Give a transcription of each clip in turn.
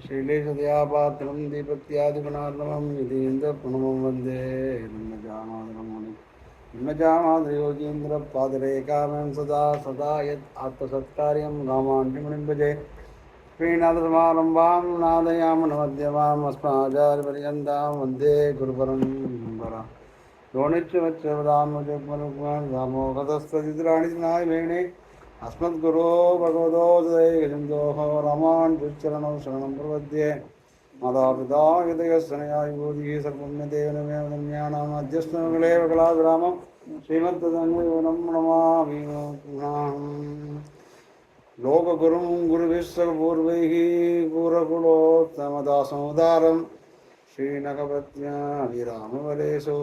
श्रीलेशदयापात्रं दीपत्यादिगुणार्णवं यतीन्द्रप्रणमं वन्दे निम्नजामादयोगीन्द्रपादरेकामं सदा सदा यत् आत्मसत्कार्यं रामाण्यमुनिं भजे श्रीनाथसमारम्भां नादयामनमध्यमाम् अस्मदाचार्यपर्यन्तां वन्दे गुरुपरम्परा दामोगतस्तदिद्राणि वेणे अस्मद्गुरो भगवतोदयगजन्दोः रामानुजचरणौ शरणं प्रपद्ये मातापिता हृदयस्सनया विभूतिः सर्वज्ञदेवनमेवज्ञानामध्यस्मलेव कलाग्रामं श्रीमद्तदङ्गं नमामि लोकगुरुं गुरुभिस्सपूर्वैः पूरकुलोत्तमदासमुदारं श्रीनगपत्न्याभिरामवलेशो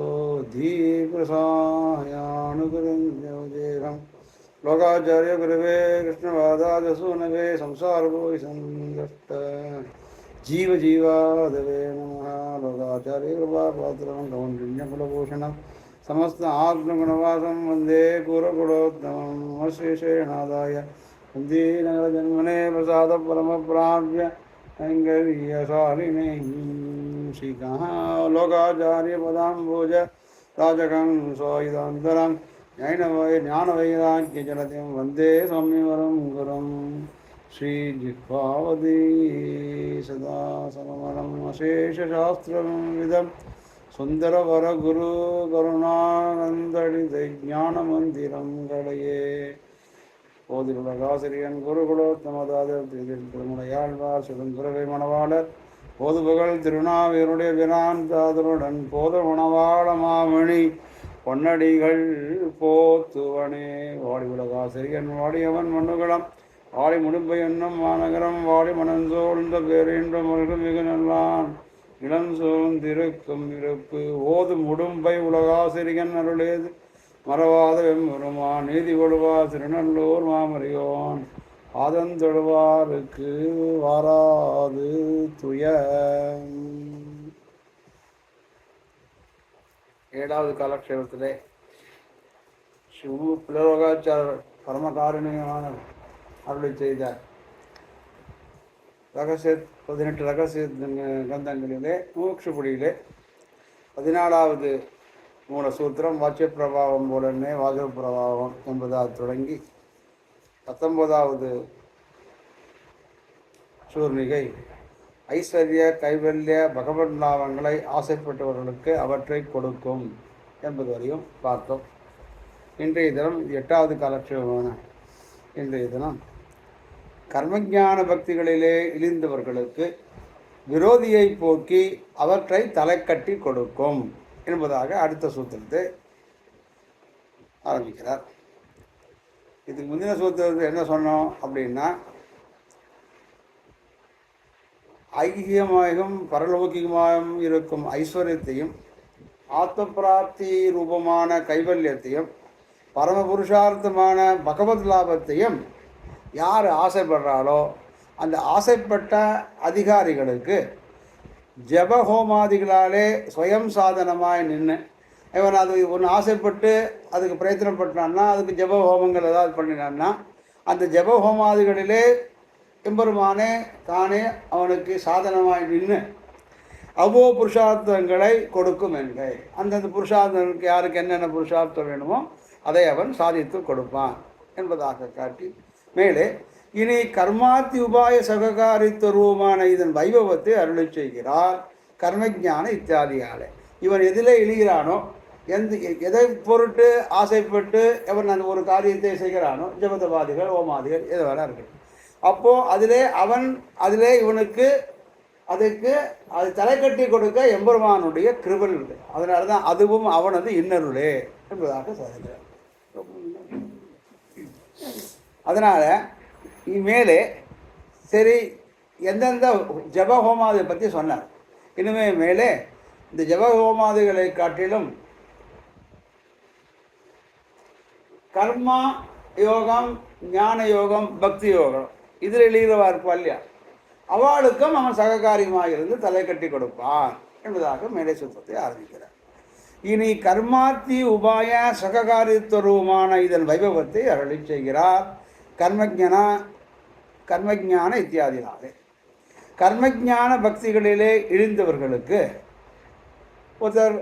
धीप्रसायानुगुरुं लोकाचार्य गुरुवे कृष्णवादाजसूनवे संसारभूय संगष्ट जीव जीवादवे नमः लोकाचार्य कृपापात्रं कौण्डिन्यकुलभूषणं समस्त आत्मगुणवासं वन्दे कुरकुलोत्तमं श्रीशेनादाय वन्दीनगरजन्मने प्रसादपरमप्राप्य कैङ्कर्यशालिने श्रीकाः लोकाचार्यपदाम्बोज राजकं स्वायुधान्तरं ज्ञानवैराग्यजलतिं वन्दे सौम्यवरं गुरुं श्रीजिह्वावती सदा सममलम् अशेषशास्त्रविदं सुन्दरवरगुरु करुणानन्दज्ञानमन्दिरं गणये போதிலுலகாசிரியன் குருகுலோத்தமதாதர் திருமுனையாழ்வார் சுதந்திரவை மணவாளர் போதுபுகழ் திருநாவியருடைய விரான் தாதருடன் போத உணவாள மாமணி பொன்னடிகள் போத்துவனே வாடி உலகாசிரியன் வாடியவன் மண்ணுகளம் வாடி முடும்பை என்னும் மாநகரம் வாடி மணந்தோழ்ந்த பேரின்ற மல்கள் மிக நல்லான் இளம் சூழ்ந்திருக்கும் இருப்பு ஓது முடும்பை உலகாசிரியன் அருளேது மறவாத வெம்பெருமா நீதி கொள்வார் திருநல்லூர் மாமரியோன் ஆதந்தொழுவாருக்கு வாராது துய. ஏழாவது காலக்ஷேபத்திலே சிவ பிளரோகாச்சாரர் பரமகாருண்யமான அருளை செய்தார். ரகசிய 18 ரகசிய கந்தங்களிலே மூக்ஷுபுடியிலே 14வது மூல சூத்திரம் வாச்சிய பிரபாவம் போலன்னே வாஜக பிரபாவம் என்பதாக தொடங்கி 19வது சூர்ணிகை ஐஸ்வர்ய கைவல்ய பகவத் லாபங்களை ஆசைப்பட்டவர்களுக்கு அவற்றை கொடுக்கும் என்பது வரையும் பார்த்தோம். இன்றைய தினம் 8வது காலட்சேபமான இன்றைய தினம் கர்மஞான பக்திகளிலே இழிந்தவர்களுக்கு விரோதியை போக்கி அவற்றை தலைக்கட்டி கொடுக்கும் என்பதாக அடுத்த சூத்திரத்தை ஆரம்பிக்கிறார். இதுக்கு முந்தின சூத்திரத்தை என்ன சொன்னோம் அப்படின்னா, ஐகியமாயும் பரலோகிகமாயும் இருக்கும் ஐஸ்வர்யத்தையும் ஆத்ம பிராப்தி ரூபமான கைவல்யத்தையும் பரமபுருஷார்த்தமான பகவத் லாபத்தையும் யார் ஆசைப்படுறாலோ அந்த ஆசைப்பட்ட அதிகாரிகளுக்கு ஜபஹோமாதிகளாலே ஸ்வயம் சாதனமாய் நின்று இவன் அது ஒன்று ஆசைப்பட்டு அதுக்கு பிரயத்தனப்பட்டான்னா அதுக்கு ஜபஹோமங்கள் ஏதாவது பண்ணினான்னா அந்த ஜபஹோமாதிகளிலே எம்பெருமானே தானே அவனுக்கு சாதனமாய் நின்று அவ்வளோ புருஷார்த்தங்களை கொடுக்கும் என்கை. அந்தந்த புருஷார்த்தங்களுக்கு யாருக்கு என்னென்ன புருஷார்த்தம் வேணுமோ அதை அவன் சாதித்து கொடுப்பான் என்பதாக காட்டி மேலே இனி கர்மாத்தி உபாய சககாரித்துவமான இதன் வைபவத்தை அருளை செய்கிறார். கர்மஜான இத்தியாதியாலே இவன் எதில் இழிகிறானோ எதை பொருட்டு ஆசைப்பட்டு அவன் அந்த ஒரு காரியத்தை செய்கிறானோ ஜபதவாதிகள் ஓமாதிகள் எது வேணா இருக்கு. அப்போது அதிலே இவனுக்கு அதுக்கு அது தலை கட்டி கொடுக்க எம்பெருமானுடைய கிருபல் இருக்கு. அதனால தான் அதுவும் அவனது இன்னருளே என்பதாக சொல்கிறார். அதனால் மேலே சரி எந்தெந்த ஜபஹோமாதியை பற்றி சொன்னார். இனிமே மேலே இந்த ஜபஹோமாதிகளை காட்டிலும் கர்மா யோகம் ஞான யோகம் பக்தி யோகம் இதில் எழுகிறவா இருப்பா இல்லையா, அவளுக்கும் அவன் சககாரியமாக இருந்து தலை கட்டி கொடுப்பான் என்பதாக மேலே சூத்திரத்தை ஆரம்பிக்கிறார். இனி கர்மாத்தி உபாய சககாரித்துவமான இதன் வைபவத்தை அருளி செய்கிறார். கர்மஜனா கர்மஜான இத்தியாதினாலே. கர்மஜான பக்திகளிலே இழிந்தவர்களுக்கு ஒருத்தர்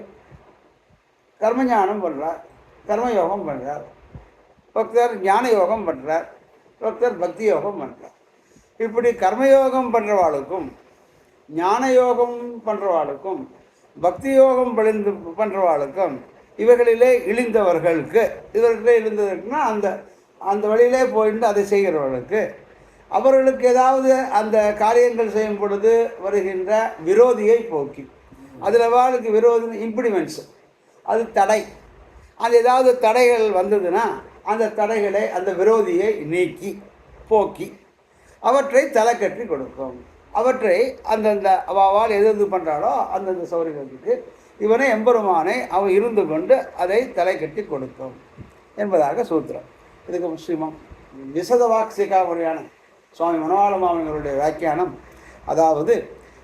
கர்மஞானம் பண்ணுறார், கர்மயோகம் பண்ணுறார், ஒருத்தர் ஞான யோகம் பண்ணுறார், ஒருத்தர் பக்தி யோகம் பண்ணுறார். இப்படி கர்மயோகம் பண்ணுறவாளுக்கும் ஞான யோகம் பண்ணுறவாளுக்கும் பக்தி யோகம் பண்ணுறவாளுக்கும் இவர்களிலே இழிந்தவர்களுக்கு, இவர்களிலே இழிந்தவர்களுக்குன்னா அந்த அந்த வழியிலே போயிட்டு அதை செய்கிறவர்களுக்கு அவர்களுக்கு ஏதாவது அந்த காரியங்கள் செய்யும் பொழுது வருகின்ற விரோதியை போக்கி, அதில் வாழ்க்கை விரோதி இம்ப்ளிமெண்ட்ஸ், அது தடை, அது ஏதாவது தடைகள் வந்ததுன்னா அந்த தடைகளை அந்த விரோதியை நீக்கி போக்கி அவற்றை தலை கட்டி கொடுக்கும். அவற்றை அந்தந்த அவள் எது பண்ணுறாளோ அந்தந்த சௌரியத்துக்கு இவனை எம்பெருமானை அவன் இருந்து கொண்டு அதை தலை கட்டி கொடுக்கும் என்பதாக சூத்திரம். இதுக்கு முஸ்லிமம் விசதவாக்சிகா முறையான சுவாமி மனோவாள மாமனிகளுடைய வியாக்கியானம். அதாவது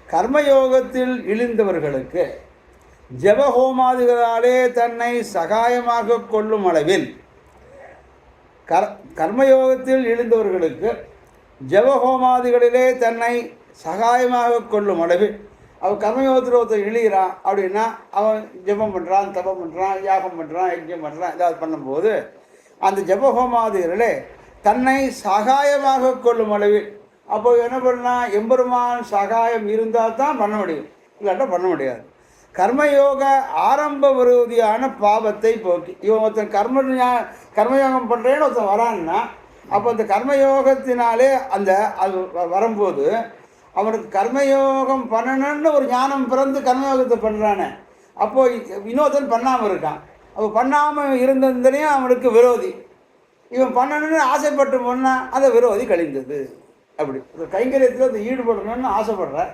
கர்மயோகத்தில் இழிந்தவர்களுக்கு ஜபஹோமாதிகளாலே தன்னை சகாயமாக கொள்ளும் அளவில் கர்மயோகத்தில் இழிந்தவர்களுக்கு ஜபஹோமாதிகளிலே தன்னை சகாயமாக கொள்ளும் அளவில் அவன் கர்மயோகத்தில் ஒருத்தர் இழிகிறான் அப்படின்னா அவன் ஜபம் பண்ணுறான், தபம் பண்ணுறான், யாகம் பண்ணுறான், யஜ்யம் பண்ணுறான், ஏதாவது பண்ணும்போது அந்த ஜபஹோமாதிகளே தன்னை சகாயமாக கொள்ளும் அளவில் அப்போ என்ன பண்ணால் எம்பெருமான் சகாயம் இருந்தால் தான் பண்ண முடியும், இல்லாட்டா பண்ண முடியாது. கர்மயோக ஆரம்ப விரோதியான பாவத்தை போக்கி இவன் ஒருத்தன் கர்மயோகம் பண்ணுறேன்னு ஒருத்தன் வரான்னா அப்போ அந்த கர்மயோகத்தினாலே அந்த அது வரும்போது அவனுக்கு கர்மயோகம் பண்ணணும்னு ஒரு ஞானம் பிறந்து கர்மயோகத்தை பண்ணுறானே, அப்போது இன்னொருத்தன் பண்ணாமல் இருக்கான். அப்போ பண்ணாமல் இருந்ததுலேயும் அவனுக்கு விரோதி, இவன் பண்ணணும்னு ஆசைப்பட்டு போனால் அந்த விரோதி கழிந்தது. அப்படி கைங்கரியத்தில் அந்த ஈடுபடணும்னு ஆசைப்படுற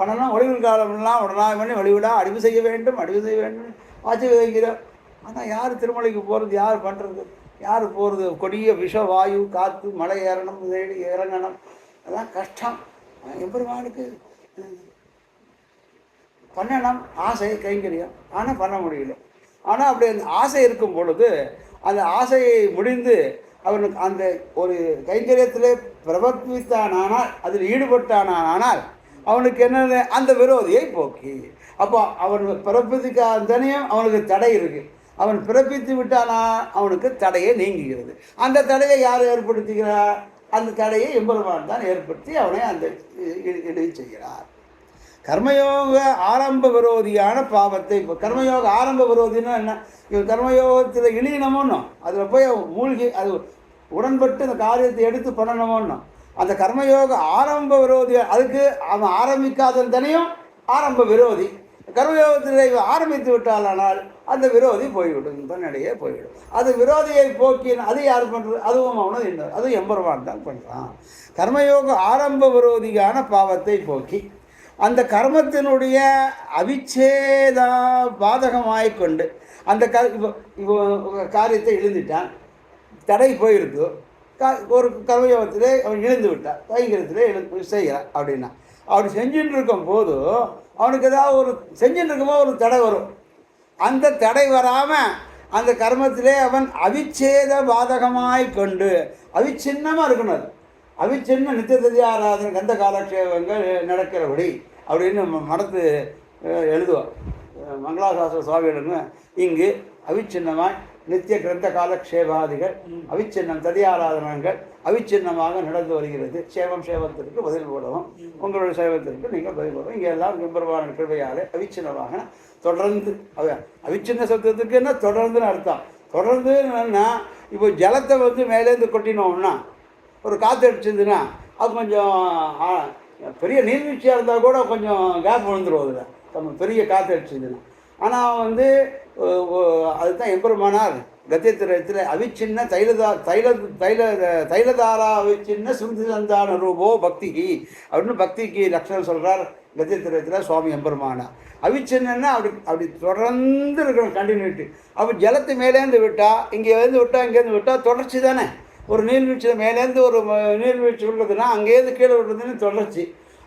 பண்ணலாம், ஒளிவு காலம்லாம் உடனே பண்ணி வழிவிடா அடிவு செய்ய வேண்டும் ஆட்சி விதைக்கிறோம். ஆனால் யார் திருமலைக்கு போகிறது, யார் பண்ணுறது, யார் போகிறது? கொடிய விஷ வாயு, காற்று, மலை ஏறணும், இறங்கணும், அதெல்லாம் கஷ்டம். எம்பெருமானுக்கு பண்ணணும் ஆசை கைங்கரியம், ஆனால் பண்ண முடியல. ஆனால் அப்படி அந்த ஆசை இருக்கும் பொழுது அந்த ஆசையை முடிந்து அவனுக்கு அந்த ஒரு கைங்கரியத்திலே பிரவர்த்தித்தானால் அதில் ஈடுபட்டானால் அவனுக்கு என்னது அந்த விரோதியை போக்கி. அப்போ அவன் பிறப்பித்துக்காதனையும் அவனுக்கு தடை இருக்குது, அவன் பிறப்பித்து விட்டானா அவனுக்கு தடையை நீங்குகிறது. அந்த தடையை யார் ஏற்படுத்துகிறார்? அந்த தடையை எம்பெருமான் தான் ஏற்படுத்தி அவனை அந்த இடையே செய்கிறார். கர்மயோக ஆரம்ப விரோதியான பாவத்தை, இப்போ கர்மயோக ஆரம்ப விரோதினா என்ன? இவன் கர்மயோகத்தில் இழியணுமோன்னு அதில் போய் மூழ்கி அது உடன்பட்டு அந்த காரியத்தை எடுத்து பண்ணணுமோன்னு அந்த கர்மயோக ஆரம்ப விரோதி, அதுக்கு அவன் ஆரம்பிக்காதனையும் ஆரம்ப விரோதி. கர்மயோகத்தில் ஆரம்பித்து விட்டாலானால் அந்த விரோதி போய்விடும், தன்னிடையே போய்விடும். அது விரோதியை போக்கி அது யார் பண்ணுறது? அதுவும் அவனும் இல்லை, அதுவும் எம்பெருமான் தான் பண்ணுறான். கர்மயோக ஆரம்ப விரோதியான பாவத்தை போக்கி அந்த கர்மத்தினுடைய அவிச்சேத பாதகமாய்கொண்டு அந்த இப்போ காரியத்தை இழுந்துட்டான், தடை போயிருக்கு, ஒரு கர்மயோகத்திலே அவன் இழுந்து விட்டான், கைங்கரியத்திலே செய்கிறான் அப்படின்னா அப்படி செஞ்சுட்டு இருக்கும் போது அவனுக்கு ஏதாவது ஒரு செஞ்சுட்டு இருக்கும்போது ஒரு தடை வரும். அந்த தடை வராமல் அந்த கர்மத்திலே அவன் அவிச்சேத பாதகமாய் கொண்டு அவிச்சின்னமாக இருக்கணும். அது அவிச்சின்ன நித்திய ததியாராதனை கந்த காலக்ஷேபங்கள் நடக்கிறபடி அப்படின்னு மனத்து எழுதுவார் மங்களாசாஸ்திர சுவாமிகளுங்க. இங்கு அவிச்சின்னமாய் நித்திய கிரந்த காலக்ஷேபாதிகள் அவிச்சின்னம் ததியாராதனங்கள் அவிச்சின்னமாக நடந்து வருகிறது. சேவத்திற்கு பதில் போடவும், உங்களுடைய சேவத்திற்கு நீங்கள் பதில் போடவும், இங்கே எல்லாம் எம்பெருமான் கிருபையாலே அவிச்சின்னமாக தொடர்ந்து அவிச்சின்ன சப்தத்துக்கு என்ன தொடர்ந்துன்னு அர்த்தம். தொடர்ந்து என்னன்னா இப்போ ஜலத்தை வந்து மேலேருந்து கொட்டினோம்னா ஒரு காற்று அடிச்சிருந்துன்னா அது கொஞ்சம் பெரிய நீர்வீழ்ச்சியாக இருந்தால் கூட கொஞ்சம் கேப் விழுந்துடும் அதில் நம்ம பெரிய காற்று அடிச்சிருந்துன்னா. ஆனால் வந்து அதுதான் எம்பெருமானார் கத்தியத்திரத்தில் அவிச்சின்ன தைலதாரா அவிச்சின்ன சுருதி சந்தான ரூபோ பக்திக்கு அப்படின்னு பக்திக்கு லட்சணம் சொல்கிறார் கத்தியத்திரத்தில் சுவாமி எம்பெருமானார். அவிச்சின்னா அப்படி தொடர்ந்து இருக்கணும், கண்டினியூட்டி. அப்போ ஜலத்தை மேலேருந்து விட்டால் இங்கேருந்து விட்டால் இங்கேருந்து விட்டால் தொடர்ச்சி தானே. ஒரு நீர்வீழ்ச்சியில் மேலேருந்து ஒரு நீர்வீழ்ச்சி உள்ளதுன்னா அங்கேருந்து கீழே விடுறதுன்னு தொடர்ச்சி.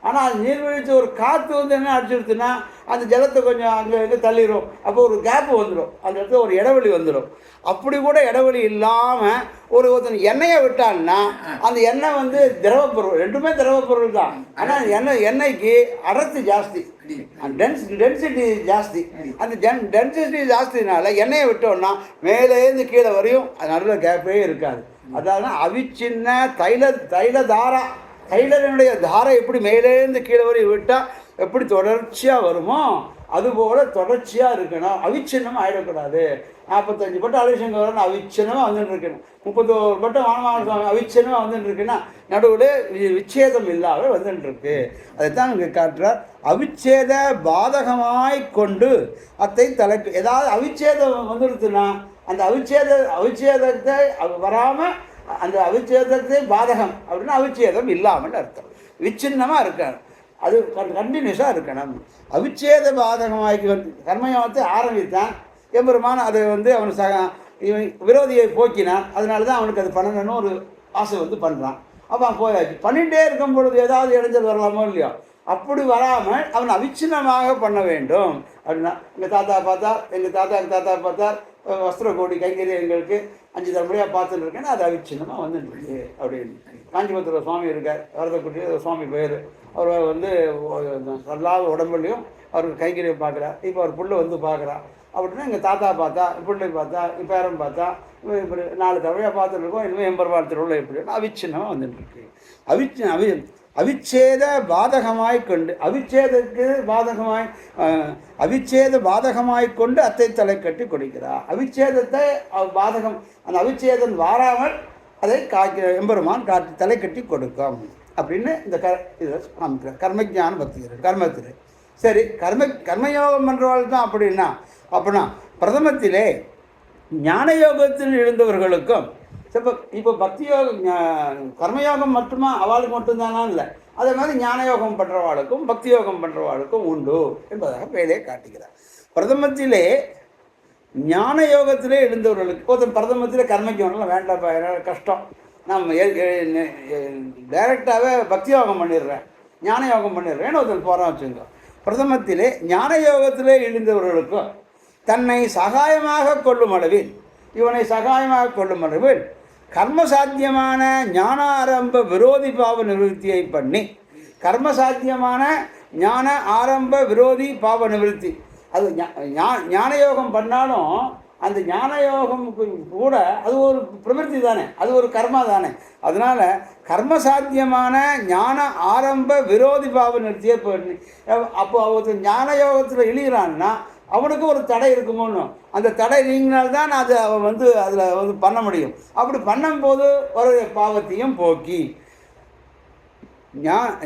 ஆனால் அது நீர்வீழ்ச்சி ஒரு காற்று வந்து என்ன அடிச்சுடுச்சுன்னா அந்த ஜலத்தை கொஞ்சம் அங்கே இங்கே தள்ளிடும். அப்போ ஒரு கேப்பு வந்துடும், அந்த இடத்துல ஒரு இடைவெளி வந்துடும். அப்படி கூட இடைவெளி இல்லாமல் ஒருத்தன் எண்ணெயை விட்டான்னா அந்த எண்ணெய் வந்து திரவப்பொருள், ரெண்டுமே திரவப்பொருள் தான். ஆனால் எண்ணெய்க்கு அடர்த்தி ஜாஸ்தி, டென்சிட்டி ஜாஸ்தி. அந்த டென்சிட்டி ஜாஸ்தினால எண்ணெயை விட்டோம்னா மேலேருந்து கீழே வரையும் அது நடுவில் கேப்பே இருக்காது. அதாவது அவிச்சின்ன தைலதாரா, தைலனுடைய தாரை எப்படி மேலேருந்து கீழே வரையும் விட்டால் எப்படி தொடர்ச்சியாக வருமோ அதுபோல் தொடர்ச்சியாக இருக்கணும், அவிச்சின்னமாக ஆகிடக்கூடாது. 45 பட்டம் அலிசங்க வரணும், அவிச்சின்னமாக வந்துட்டு இருக்கணும். 31 பட்டம் வானமான சுவாமி அவிச்சின்னமாக வந்துட்டு இருக்குன்னா நடுவில் விச்சேதம் இல்லாமல் வந்துட்டு இருக்கு. அதைத்தான் இங்கே காட்டுறார். அவிச்சேத பாதகமாய் கொண்டு அத்தை தலைக்கு ஏதாவது அவிச்சேதம் வந்துடுச்சுன்னா அந்த அவிச்சேதத்தை வராமல் அந்த அவிச்சேதத்தை பாதகம் அப்படின்னா அவிச்சேதம் இல்லாமல் அர்த்தம். விச்சின்னமாக இருக்கணும், அது கண்டினியூஸாக இருக்கணும். அவிச்சேத பாதகமாக்கி கர்மயோகத்தை ஆரம்பித்தான் எம்பெருமான். அதை வந்து அவன் இவன் விரோதியை போக்கினான். அதனால தான் அவனுக்கு அது பண்ணணும்னு ஒரு ஆசை வந்து பண்ணுறான். அப்போ அவன் போயாச்சு. பண்ணிகிட்டே இருக்கும் பொழுது ஏதாவது இடைஞ்சல் வரலாமோ இல்லையோ, அப்படி வராமல் அவன் அவிச்சின்னமாக பண்ண வேண்டும். அப்படின்னா எங்கள் தாத்தா பார்த்தார், எங்கள் தாத்தா பார்த்தார், வஸ்திர கோடி கைங்கறி எங்களுக்கு 5 தலைமுறையாக பார்த்துட்டு இருக்கேன்னா அது அவிச்சின்னமாக வந்துட்டு அப்படின்னு. காஞ்சிபுரத்தில் சுவாமி இருக்கார், வரதக்குட்டி சுவாமி பேர். அவர் வந்து எல்லா உடம்புலையும் அவருக்கு கைங்கரியை பார்க்குறார். இப்போ அவர் புள்ள வந்து பார்க்குறான் அப்படின்னா எங்கள் தாத்தா பார்த்தா, பிள்ளை பார்த்தா, பேரன் பார்த்தா, இப்படி 4 தலைமுறையாக பார்த்துட்டு இருக்கோம். இனிமேல் எம்பெருமாள் திருவிழா எப்படின்னா அவிச்சின்னமாக வந்துட்டுருக்கு. அவிச்சேத பாதகமாய் கொண்டு அவிச்சேத பாதகமாய் கொண்டு அத்தை தலை கட்டி கொடுக்கிறார். அவிச்சேதத்தை பாதகம், அந்த அவிச்சேதம் வாராமல் அதை எம்பெருமான் காட்டி தலை கட்டி கொடுக்கும் அப்படின்னு இந்த இதை காமிக்கிறார். கர்மஜான பக்தி கர்மத்தில். சரி, கர்மயோகம் பண்ணுறவாள் தான் அப்படின்னா பிரதமத்திலே ஞான யோகத்தில் எழுந்தவர்களுக்கும் இப்போ பக்தி யோகம் கர்மயோகம் மட்டுமா அவளுக்கு மட்டும்தானா இல்லை, அதே மாதிரி ஞான யோகம் பண்ணுறவாளுக்கும் பக்தி யோகம் பண்ணுறவாளுக்கும் உண்டு என்பதாக வேலையை காட்டுகிறார். பிரதமத்திலே ஞான யோகத்திலே எழுந்தவர்களுக்கு ஒருத்தன் பிரதமத்திலே கர்மயோகம்லாம் வேண்டாப்பா, கஷ்டம், நான் டைரெக்டாகவே பக்தி யோகம் பண்ணிடுறேன், ஞான யோகம் பண்ணிடுறேன்னு ஒருத்தர் போகிறான் வச்சுங்க. பிரதமத்திலே ஞான யோகத்திலே எழுந்தவர்களுக்கும் தன்னை சகாயமாக கொள்ளும் அளவில், இவனை சகாயமாக கொள்ளும் அளவில் கர்மசாத்தியமான ஞான ஆரம்ப விரோதி பாவ நிவர்த்தியை பண்ணி, கர்மசாத்தியமான ஞான ஆரம்ப விரோதி பாவ நிவர்த்தி, அது ஞான யோகம் பண்ணாலும் அந்த ஞான யோகம் கூட அது ஒரு பிரவೃತ್ತಿ தானே, அது ஒரு கர்மா தானே. அதனால் கர்மசாத்தியமான ஞான ஆரம்ப விரோதி பாவ நிவர்த்தியை பண்ணி, அப்போ அவர் ஞான யோகத்தில் இழிகிறான்னா அவனுக்கு ஒரு தடை இருக்குமோன்னு, அந்த தடை நீங்கினால்தான் அது அவன் வந்து அதில் வந்து பண்ண முடியும். அப்படி பண்ணும்போது ஒரு பாவத்தையும் போக்கி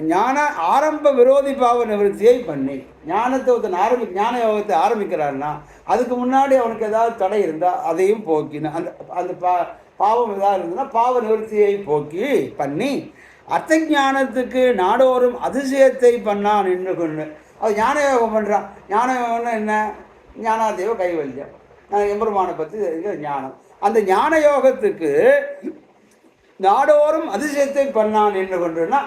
ஞான ஆரம்ப விரோதி பாவ நிவர்த்தியை பண்ணி, ஞானத்தை ஒருத்தன் ஞான யோகத்தை ஆரம்பிக்கிறான்னா அதுக்கு முன்னாடி அவனுக்கு ஏதாவது தடை இருந்தால் அதையும் போக்கின அந்த பாவம் ஏதாவது இருந்ததுன்னா பாவ நிவர்த்தியை போக்கி பண்ணி அர்த்த ஞானத்துக்கு நாடோறும் அதிசயத்தை பண்ணான் நின்று கொண்டு. அது ஞான யோகம் பண்ணுறான். ஞான யோகம்னா என்ன? ஞானாதேவ கைவல்யம், எம்பெருமானை பற்றி ஞானம். அந்த ஞான யோகத்துக்கு நாடோறும் அதிசயத்தை பண்ணான் என்று கொண்டுன்னா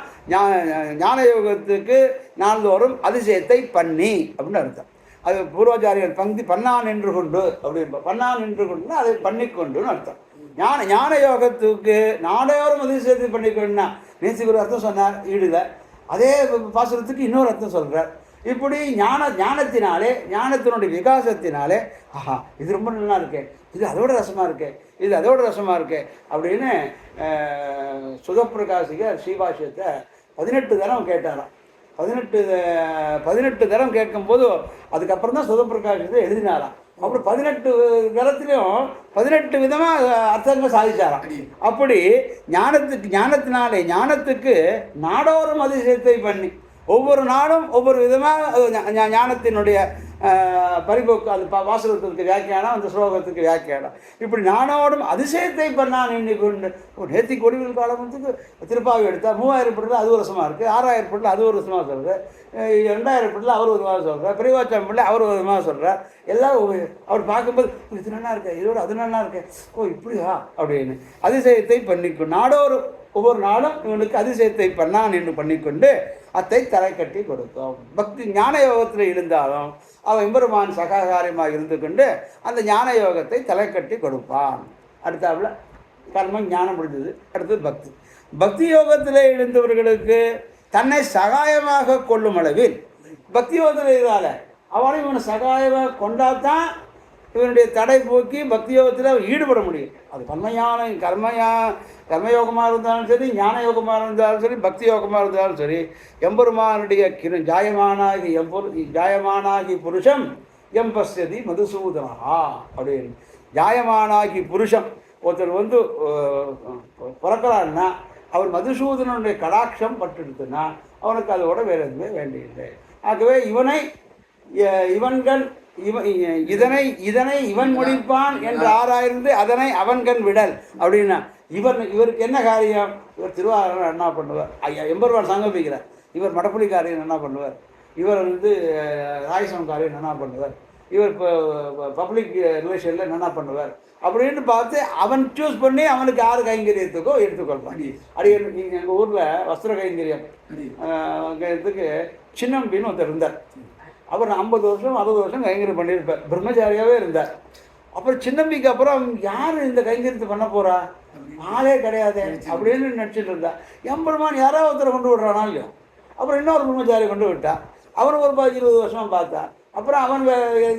ஞான யோகத்துக்கு நாள்தோறும் அதிசயத்தை பண்ணி அப்படின்னு அர்த்தம். அது பூர்வாச்சாரியர் பங்கு பண்ணான் என்று கொண்டு அப்படி பண்ணான் என்று கொண்டுன்னா அதை பண்ணிக்கொண்டுன்னு அர்த்தம். ஞான யோகத்துக்கு நாடோறும் அதிசயத்தை பண்ணிக்கொண்டுனா நேசிக்கு ஒரு அர்த்தம் சொன்னார் ஈடுல, அதே பாசுரத்துக்கு இன்னொரு அர்த்தம் சொல்கிறார். இப்படி ஞானத்தினாலே, ஞானத்தினுடைய விகாசத்தினாலே ஆஹா இது ரொம்ப நல்லா இருக்கே, இது அதோட ரசமாக இருக்கே, இது அதோட ரசமாக இருக்கே அப்படின்னு சுதப்பிரகாசிகர் ஸ்ரீபாஷ்யத்தை 18 தரம் கேட்டாராம். 18 தரம் கேட்கும்போது அதுக்கப்புறம் தான் சுதப்பிரகாசத்தை எழுதினாராம். அப்புறம் 18 தரத்துலையும் 18 விதமாக அர்த்தங்கள் சாதிச்சாராம். அப்படி ஞானத்தினாலே ஞானத்துக்கு நாடோறும் அதிசயத்தை பண்ணி ஒவ்வொரு நாளும் ஒவ்வொரு விதமாக ஞானத்தினுடைய பரிபோக்கு, அது வாசகத்திற்கு வியாக்கியானம், அந்த ஸ்லோகத்துக்கு வியாக்கியானம், இப்படி நானோடும் அதிசயத்தை பண்ணான் எண்ணிக்கொண்டு. நேர்த்தி கொடிவில் காலத்துக்கு திருப்பாவை எடுத்தால் 3000 பட்டில் அது ஒரு ரசமாக இருக்குது, 6000 பட்டில் அது ஒரு ரசமாக சொல்கிறார், 2000 பட்டில் அவர் ஒரு விதமாக சொல்கிறார், பெரியவாச்சாம் பிள்ளை அவர் ஒரு விதமாக சொல்கிறார். எல்லாம் அவர் பார்க்கும்போது இது நல்லா இருக்கு, இதோட அது நல்லா இருக்கு, ஓ இப்படியா அப்படின்னு அதிசயத்தை பண்ணிக்கும். நாடோறும் ஒவ்வொரு நாளும் இவனுக்கு அதிசயத்தை பண்ணான் என்று பண்ணிக்கொண்டு அத்தை தலை கட்டி கொடுக்கும். பக்தி ஞான யோகத்தில் இருந்தாலும் அவன் எம்பெருமான் சகாகாரியமாக இருந்து கொண்டு அந்த ஞான யோகத்தை தலை கட்டி கொடுப்பான். அடுத்தாப்புல கர்மம் ஞானம் முடிஞ்சது. அடுத்தது பக்தி. பக்தி யோகத்தில் எழுந்தவர்களுக்கு தன்னை சகாயமாக கொள்ளும் அளவில் பக்தி யோகத்தில் இருந்தால அவனும் இவனை சகாயமாக கொண்டாதான் இவனுடைய தடை போக்கி பக்தி யோகத்தில் அவன் ஈடுபட முடியும். அது கர்மயான கர்மயோகமாக இருந்தாலும் சரி, ஞான யோகமாக இருந்தாலும் சரி, பக்தி யோகமாக இருந்தாலும் சரி, எம்பெருமானுடைய ஜாயமானாகி புருஷம் எம்பஸ்யதி மதுசூதனஹா அப்படின்னு. ஜாயமானாகி புருஷம் ஒருத்தர் வந்து பிறக்கிறான்னா அவர் மதுசூதனுடைய கடாட்சம் பட்டுடுத்துன்னா அவனுக்கு அதோட வேறு எதுவுமே வேண்டியில்லை. ஆகவே இதனை இவன் முடிப்பான் என்று ஆராய்ந்து அதனை அவன்கண் விடல் அப்படின்னா இவருக்கு என்ன காரியம்? இவர் திருவாரூர் என்ன பண்ணுவார்? எம்பெருமான் சங்கமிக்கிறார். இவர் மடப்புலிக்காரியன் என்ன பண்ணுவார்? இவர் வந்து ராயசம்காரியன் என்ன பண்ணுவார்? இவர் இப்போ பப்ளிக் ரிலேஷனில் என்ன பண்ணுவார் அப்படின்னு பார்த்து அவன் சூஸ் பண்ணி அவனுக்கு யார் கைங்கரியத்துக்கோ எடுத்துக்கொள்வான். அடி நீங்கள் எங்கள் ஊரில் வஸ்திர கைங்கரியம் இதுக்கு சின்னம்பின்னு ஒருத்தர் இருந்தார். அவர் 50 வருஷம் 60 வருஷம் கைங்கரியம் பண்ணியிருப்பார். பிரம்மச்சாரியாகவே இருந்தார். அப்புறம் சின்னம்பிக்கு அப்புறம் யார் இந்த கைங்கரியத்தை பண்ண போகிறா? ஆளே கிடையாது அப்படின்னு நினச்சிட்டு இருந்தா. எம்பெருமான் யாராவது ஒருத்தரை கொண்டு விடுறானா இல்லையோ. அப்புறம் இன்னொரு பிரம்மச்சாரி கொண்டு விட்டா. அவன் ஒரு 20 வருஷமாக பார்த்தா. அப்புறம் அவன்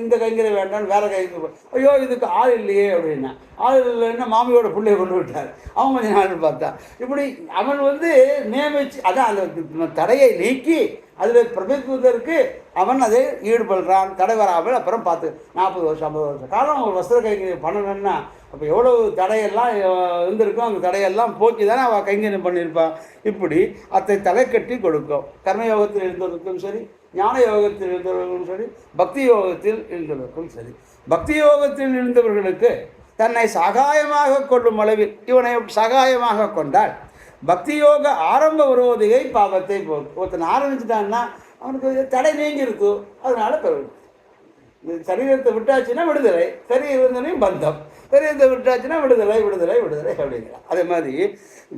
இந்த கைங்கரை வேண்டான்னு வேறு கைங்கரை, ஐயோ இதுக்கு ஆள் இல்லையே அப்படின்னா. ஆள் இல்லைன்னா மாமியோட பிள்ளையை கொண்டு விட்டார். அவன் கொஞ்சம் நாள் பார்த்தா. இப்படி அவன் வந்து நியமிச்சு அதான் அந்த தடையை நீக்கி அதில் பிரபேத்துவதற்கு அவன் அதை ஈடுபடுறான். தடை வராமல் அப்புறம் பார்த்து 40 வருஷம் 50 வருஷம் காலம் ஒரு வஸ்திர கைங்கரியம் பண்ணணும்னா அப்போ எவ்வளவு தடையெல்லாம் இருந்திருக்கும். அந்த தடையெல்லாம் போக்கி தானே அவள் கைங்கரியம் பண்ணியிருப்பான். இப்படி அத்தை தலை கட்டி கொடுக்கும். கர்மயோகத்தில் இருந்தவர்களுக்கும் சரி, ஞான யோகத்தில் இருந்தவர்களுக்கும் சரி, பக்தி யோகத்தில் இருந்தவர்களுக்கும் சரி. பக்தி யோகத்தில் இருந்தவர்களுக்கு தன்னை சகாயமாக கொள்ளும் அளவில் இவனை சகாயமாக கொண்டால் பக்தி யோக ஆரம்ப விரோதியை பாவத்தை போகும். ஒருத்தனை ஆரம்பிச்சுட்டான்னா அவனுக்கு தடை நீங்கி இருக்கும். அதனால பெறும். சரீரத்தை விட்டாச்சுன்னா விடுதலை, சரீரத்தையும் பந்தம், சரீரத்தை விட்டாச்சுன்னா விடுதலை விடுதலை விடுதலை அப்படிங்கிறான். அதே மாதிரி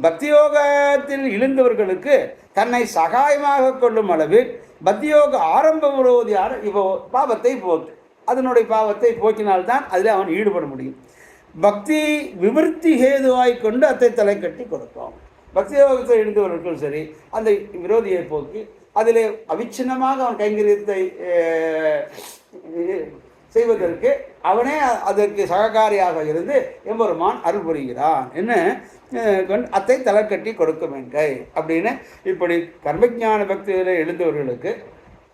பக்தி யோகத்தில் இழுந்தவர்களுக்கு தன்னை சகாயமாக கொள்ளும் அளவில் பக்தி யோக ஆரம்ப விரோதியான இப்போ பாவத்தை போக்கு. அதனுடைய பாவத்தை போக்கினால்தான் அதில் அவன் ஈடுபட முடியும். பக்தி விவர்த்தி ஹேதுவாய் கொண்டு அத்தை தலை கட்டி கொடுக்கும். பக்தி யோகத்தை எழுந்தவர்களுக்கும் சரி, அந்த விரோதியை போக்கி அதில் அவிச்சின்னமாக அவன் கைங்கரியத்தை செய்வதற்கு அவனே அதற்கு சககாரியாக இருந்து எம்பெருமான் அருள் புரிகிறான் என்ன அத்தை தலை கட்டி கொடுக்கும் என்கை அப்படின்னு. இப்படி கர்மஞான பக்தியிலே எழுந்தவர்களுக்கு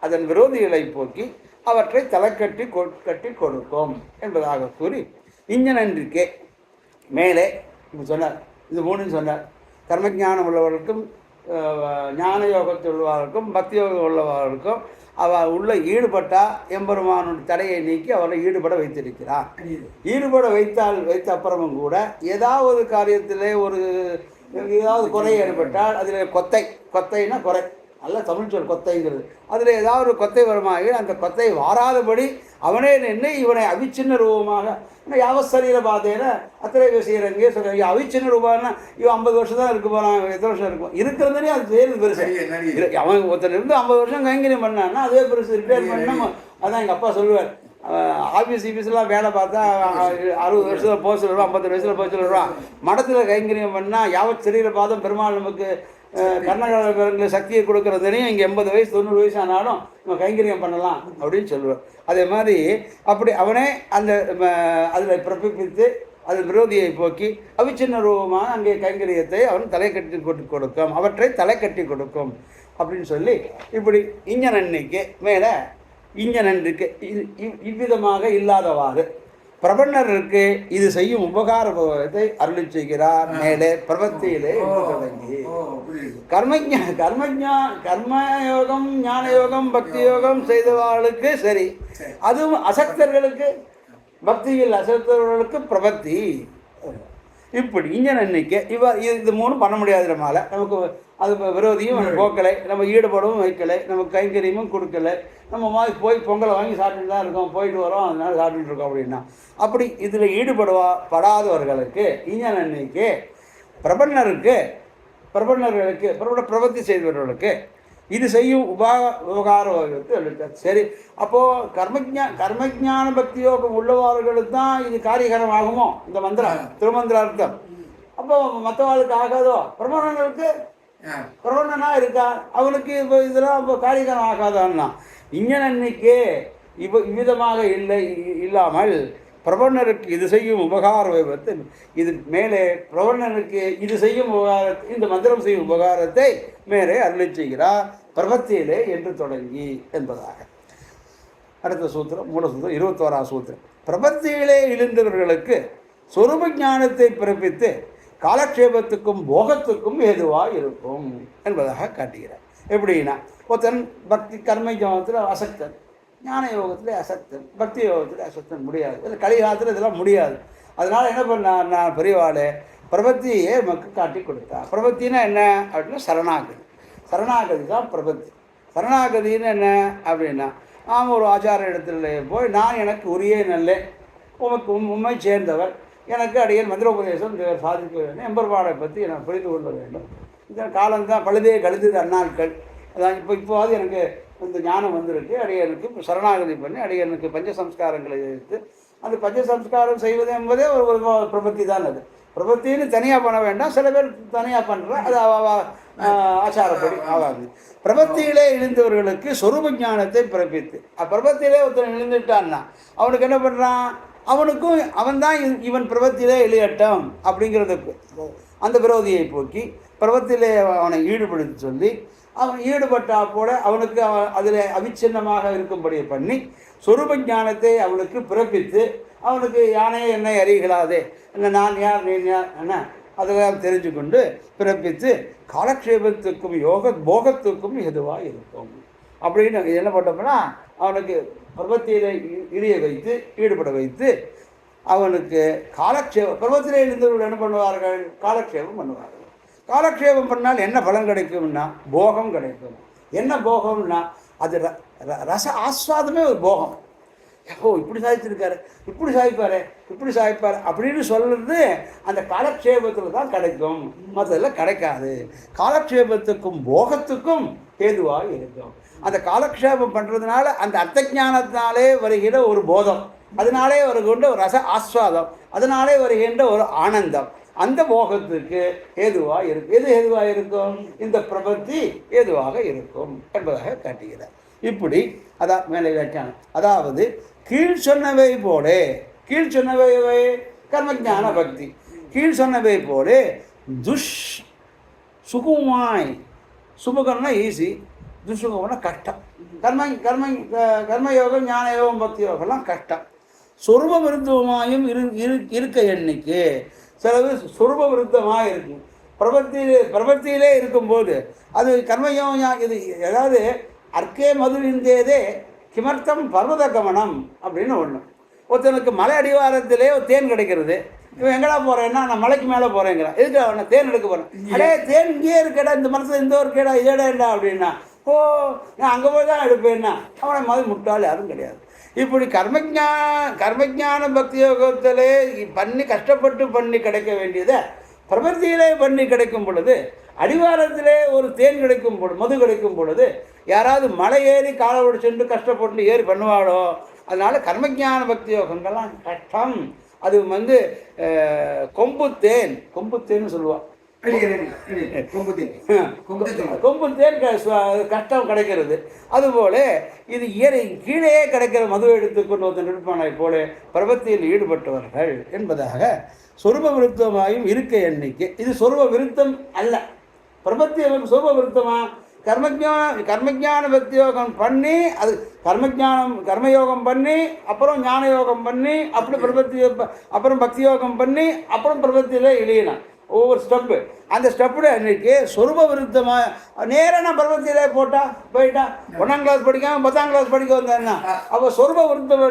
அதன் விரோதிகளை போக்கி அவற்றை தலை கட்டி கொடுக்கும் என்பதாக கூறி இஞ்சனன்றிக்கே மேலே சொன்னார். இது மூணுன்னு சொன்னார். கர்மஞானம் உள்ளவர்களுக்கும் ஞான யோகத்தில் உள்ளவர்களுக்கும் பக்தி யோகம் உள்ளவர்களுக்கும் அவள் உள்ள ஈடுபட்டால் எம்பெருமானுடைய தடையை நீக்கி அவளை ஈடுபட வைத்திருக்கிறார். ஈடுபட வைத்த அப்புறமும் கூட ஏதாவது காரியத்தில் ஏதாவது குறை ஏற்பட்டால் அதில் கொத்தைன்னா குறை, நல்ல தமிழ் சொல் கொத்தைங்கிறது. அதில் ஏதாவது ஒரு கொத்தை வருமாகி அந்த கொத்தை வாராதபடி அவனே நின்று இவனை அவிச்சின்ன ரூபமாக யாவசரீர பாதையில் அத்தனை பேசுகிறங்கே சொல்ல அவிச்சின்ன ரூபான்னா இவன் 50 வருஷம் தான் இருக்க போகிறான். எத்தனை வருஷம் இருக்கும் இருக்கிறதுனே அது செய்யறது பெருசு. அவன் ஒருத்தர் இருந்து 50 வருஷம் கைங்கரியம் பண்ணான்னா அதுவே பெருசு. ரிட்டையர் பண்ணால் அதான் எங்கள் அப்பா சொல்லுவார், ஆஃபீஸ்லாம் வேலை பார்த்தா 60 வருஷத்தில் போக சொல்லுவான், 50 வயசில் போக சொல்லுவான். மடத்தில் கைங்கரியம் பண்ணால் யாவத் சரீர பாதம் பெருமாள் நமக்கு கர்ணகங்களை சக்தியை கொடுக்கறதுலையும் இங்கே 80 வயசு 90 வயசு ஆனாலும் நம்ம கைங்கரியம் பண்ணலாம் அப்படின்னு சொல்லுவார். அதே மாதிரி அப்படி அவனே அந்த அதில் பிறப்பித்து அது விரோதியை போக்கி அவிச்சின்ன ரூபமாக அங்கே கைங்கரியத்தை அவன் தலை கட்டி கொடுக்கும், அவற்றை தலை கட்டி கொடுக்கும் அப்படின்னு சொல்லி இப்படி இஞ்சனன்னைக்கு மேலே இஞ்சனன்றிக்கு இவ்விதமாக இல்லாதவாறு பிரபன்னருக்கு இது செய்யும் உபகார போகத்தை அருளி செய்கிறார். மேலே பிரபத்தியிலே தொடங்கி கர்மயோகம் ஞான யோகம் பக்தி யோகம் செய்தவர்களுக்கு சரி, அதுவும் அசக்தர்களுக்கு பக்தியில் அசக்தர்களுக்கு பிரபத்தி. இப்படி இஞ்சன் எண்ணிக்கை இது மூணும் பண்ண முடியாது. நம்மளால நமக்கு அது விரோதியும் போக்கலை, நம்ம ஈடுபடவும் வைக்கலை, நமக்கு கைங்கரியமும் கொடுக்கலை. நம்ம மாதிரி போய் பொங்கலை வாங்கி சாப்பிட்டுட்டு தான் இருக்கோம், போயிட்டு வரோம், அதனால சாப்பிட்டுட்டு இருக்கோம் அப்படின்னா அப்படி இதில் படாதவர்களுக்கு இஞ்சன் எண்ணிக்கை பிரபன்னருக்கு பிரபன்னர்களுக்கு பிரபத்தி செய்தவர்களுக்கு இது செய்யும் உபகார வகைத்து. சரி, அப்போது கர்மஜான பக்தி யோகம் உள்ளவர்களுக்கு தான் இது காரியகரம் ஆகுமோ இந்த மந்திரம், திருமந்திர அர்த்தம்? அப்போ மற்றவர்களுக்கு ஆகாதோ? பிரபன்னர்களுக்கு பிரபன்னனா இருக்கா, அவனுக்கு இப்போ இதெல்லாம் இப்போ காரியகரம் ஆகாதான்னா இங்கன்னைக்கே இவ்விதமாக இல்லாமல் பிரபன்னருக்கு இது செய்யும் உபகார வைபத்து, இது மேலே பிரபன்னனுக்கு இது செய்யும் உபகாரத்தை, இந்த மந்திரம் செய்யும் உபகாரத்தை மேலே அருளி செய்கிறார் பிரபத்தியிலே என்று தொடங்கி என்பதாக. அடுத்த சூத்திரம் மூலசூத்திரம் 21ஆம் சூத்திரம். பிரபத்தியிலே இழிந்தவர்களுக்கு சொரூப ஞானத்தை பிறப்பித்து காலக்ஷேபத்துக்கும் போகத்துக்கும் ஏதுவாக இருக்கும் என்பதாக காட்டுகிறார். எப்படின்னா, ஒருத்தன் பக்தி கர்ம யோகத்தில் அசக்தன், ஞான யோகத்தில் அசக்தன், பக்தி யோகத்தில் அசக்தன் முடியாது, இல்லை கலிகாலத்தில் இதெல்லாம் முடியாது. அதனால் என்ன பண்ணார், நான் பெரியவாளே பிரபத்தியே நமக்கு காட்டி கொடுத்தார். பிரபத்தின்னா என்ன அப்படின்னா சரணாகதி. சரணாகதி தான் பிரபத்தி. சரணாகதின்னு என்ன அப்படின்னா, நாம் ஒரு ஆச்சார இடத்துல போய் நான் எனக்கு உரிய நல்ல உமக்கு உண்மை சேர்ந்தவர், எனக்கு அடியேன் மந்திரோபதேசம் சாதிக்க வேண்டும், எம்பெருமானை பற்றி நான் புரிந்து கொள்ள வேண்டும். இந்த காலம்தான் பழுதே கழுது அந்நாட்கள். அதான் இப்போது எனக்கு இந்த ஞானம் வந்திருக்கு, அடியனுக்கு சரணாகதி பண்ணி அடியனுக்கு பஞ்சசம்ஸ்காரங்களை எடுத்து அந்த பஞ்சசம்ஸ்காரம் செய்வது என்பதே ஒரு பிரபத்தி தான். அது பிரபத்தின்னு தனியாக பண்ண வேண்டாம், சில பேர் தனியாக பண்ணுறா, அது ஆச்சாரப்படி ஆகாது. பிரபத்தியிலே இழிந்தவர்களுக்கு சொரூப ஞானத்தை பிறப்பித்து, பிரபத்தியிலே ஒருத்தன் இழிந்துட்டான்னா அவனுக்கு என்ன பண்ணுறான், அவனுக்கும் அவன்தான் இவன் பிரபத்தியிலே இழியட்டம் அப்படிங்கிறதுக்கு அந்த விரோதியை போக்கி பிரபத்திலே அவனை ஈடுபடுத்தி சொல்லி அவன் ஈடுபட்டா போல அவனுக்கு அதில் அவிச்சின்னமாக இருக்கும்படி பண்ணி சொரூப ஞானத்தை அவனுக்கு பிறப்பித்து, அவனுக்கு யானையே என்னை அறியலாதே, என்ன நான் யார் நீ யார் என்ன அதெல்லாம் தெரிஞ்சு கொண்டு பிறப்பித்து காலக்ஷேபத்துக்கும் போகத்துக்கும் எதுவாக இருக்கும் அப்படின்னு என்ன பண்ணோம்னா அவனுக்கு பிரபத்தியிலே இழிய வைத்து ஈடுபட வைத்து அவனுக்கு பிரபத்திலே இருந்தவர்கள் என்ன பண்ணுவார்கள், காலக்ஷேபம் பண்ணுவார்கள். காலக்ஷேபம் பண்ணால் என்ன பலன் கிடைக்கும்னா போகம் கிடைக்கும். என்ன போகம்னா அது ரச ஆஸ்வாதமே ஒரு போகம். எப்போ இப்படி சாதிச்சிருக்காரு, இப்படி சாய்ப்பார் அப்படின்னு சொல்கிறது அந்த காலக்ஷேபத்தில் தான் கிடைக்கும், மற்றதில் கிடைக்காது. காலக்ஷேபத்துக்கும் போகத்துக்கும் ஏதுவாக இருக்கும். அந்த காலக்ஷேபம் பண்ணுறதுனால அந்த அர்த்தஞானத்தினாலே வருகிற ஒரு போதம், அதனாலே வருகின்ற ஒரு ரச ஆஸ்வாதம், அதனாலே வருகின்ற ஒரு ஆனந்தம், அந்த போகத்துக்கு ஏதுவாக இருக்கும். எது ஏதுவாக இருக்கும், இந்த பிரபத்தி ஏதுவாக இருக்கும் என்பதாக காட்டுகிறார். இப்படி அதான் மேலே வியாக்கியானம். அதாவது கீழ் சொன்னவை போலே, கீழ் சொன்னவை கர்மஞான பக்தி, கீழ் சொன்னவை போலே சுகமாய், சுபகம்னா ஈஸி, துஷ்சுகம்னா கஷ்டம். கர்மயோகம் ஞான யோகம் பக்தி யோகம்லாம் கஷ்டம். சொருப விருத்தமாயும் இருக்க எண்ணிக்கு சிலது சொருப விருத்தமாக இருக்கும். பிரபத்தியிலே இருக்கும்போது அது கர்மயோகம் இது. அதாவது அர்க்கே மதுவிந்தேதே கிமர்த்தம் பர்வத கமனம் அப்படின்னு ஒன்று. ஒருத்தனுக்கு மலை அடிவாரத்திலே ஒரு தேன் கிடைக்கிறது. இவன் எங்கடா போகிறேன்னா நான் மலைக்கு மேலே போகிறேங்கிறான். எதுக்கு அவனை தேன் எடுக்க போகிறேன், அடே தேன் இங்கேயே இருக்கடா, இந்த மரத்தில் இந்த ஒரு கேடா இதேடா அப்படின்னா, ஓ நான் அங்கே போய் தான் எடுப்பேன்னா அவனை மாதிரி முட்டாள் யாரும் கிடையாது. இப்படி கர்மஜான பக்தி யோகத்திலே கஷ்டப்பட்டு பண்ணி கிடைக்க வேண்டியதை பிரபத்தியிலே பண்ணி கிடைக்கும் பொழுது, அடிவாரத்திலே ஒரு தேன் கிடைக்கும் பொழுது, மது கிடைக்கும் பொழுது யாராவது மலை ஏறி காலோடு சென்று கஷ்டப்பட்டு ஏறி பண்ணுவாளோ. அதனால் கர்மஜான பக்தி யோகங்கள்லாம் கஷ்டம். அது கொம்புத்தேன்னு சொல்லுவாள். கொம்பு தேன் கஷ்டம் கிடைக்கிறது. அதுபோல இது கீழே கிடைக்கிற மது எடுத்துக்கொண்டு வந்து நிற்பானை போல பிரபத்தியில் ஈடுபட்டவர்கள் என்பதாக சொரூப விருத்தமாயும் இருக்க எண்ணிக்கை. இது சொரூப விருத்தம் அல்ல. பிரபத்தி சொரூப விருத்தமா, கர்மஜான பக்தி யோகம் பண்ணி, அது கர்மயோகம் பண்ணி அப்புறம் ஞான யோகம் பண்ணி அப்புறம் பக்தி யோகம் பண்ணி அப்புறம் பிரபத்தியிலே இழியினான். ஒவ்வொரு ஸ்டெப்பு, அந்த ஸ்டெப்பு அன்றைக்கி சொரூப விருத்தமாக நேராக நான் பருவத்திலே போயிட்டா 1ஆம் கிளாஸ் படிக்காமல் 10ஆம் கிளாஸ் படிக்க வந்தேன்னா அப்போ சொரூப விருத்தம்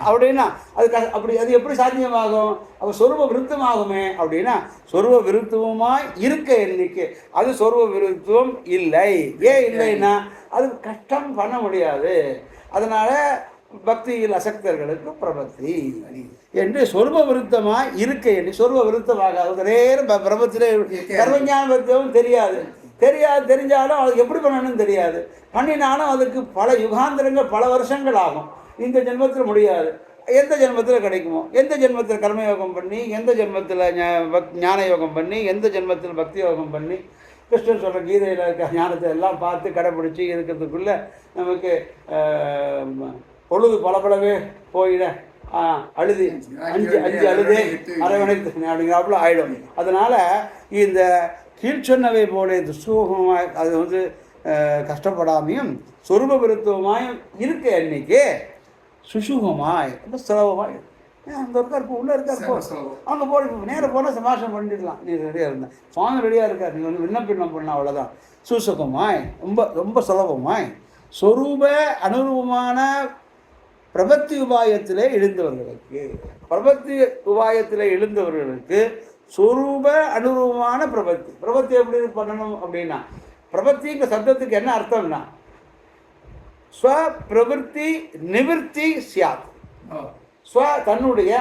அப்படின்னா அது எப்படி சாத்தியமாகும்? அப்போ சொரூப விருத்தமாகுமே அப்படின்னா சொரூப விருத்தமுமாய் இருக்க எண்ணிக்கை அது சொரூப விருத்தம் இல்லை. ஏன் இல்லைன்னா அது கஷ்டம் பண்ண முடியாது. அதனால் பக்தியில் அசக்தர்களுக்கு பிரபத்தி என்று சொருப விருத்தமாக இருக்க எண்ணி சொருப விருத்தமாக நேரம் பிரபத்திலே கர்மஞான விருத்தமும் தெரிஞ்சாலும் அது எப்படி பண்ணணும்னு தெரியாது. பண்ணினாலும் அதுக்கு பல யுகாந்திரங்கள் பல வருஷங்கள் ஆகும். இந்த ஜென்மத்தில் முடியாது. எந்த ஜென்மத்தில் கிடைக்குமோ, எந்த ஜென்மத்தில் கர்மயோகம் பண்ணி, எந்த ஜென்மத்தில் ஞான யோகம் பண்ணி, எந்த ஜென்மத்தில் பக்தி யோகம் பண்ணி, கிருஷ்ணன் சொல்கிற கீதையில் இருக்க ஞானத்தை எல்லாம் பார்த்து கடைப்பிடிச்சி இருக்கிறதுக்குள்ளே நமக்கு பொழுது பலவே போயிட அழுது அஞ்சு அழுதே அரவணைத்து அப்படிங்கிறாப்புல ஆயிடும். அதனால் இந்த கீழ்ச்சொன்னவை போல துஷ்டமாக அது கஷ்டப்படாமையும் சொருப விருத்தமாயும் இருக்க அன்னைக்கு சுசுகமாய் ரொம்ப சுலபமாய் அங்கே இருக்கார் இப்போ உள்ளே இருக்கார் போ அங்கே போய் நேரம் போனால் சமாஷம் பண்ணிடலாம். நீ ரெடியாக இருந்தேன், சுவாமி ரெடியாக இருக்கார், நீங்கள் விண்ணப்பின்னம் பண்ணலாம், அவ்வளோதான். சுசுகமாய் ரொம்ப ரொம்ப சுலபமாய் சொரூப அனுரூபமான பிரபத்தி உபாயத்திலே எழுந்தவர்களுக்கு சொரூப அனுரூபமான பிரபத்தி எப்படி பண்ணணும் அப்படின்னா, பிரபத்திங்கிற சப்தத்துக்கு என்ன அர்த்தம்னா ஸ்வபிரவருத்தி நிவர்த்தி சியாத். தன்னுடைய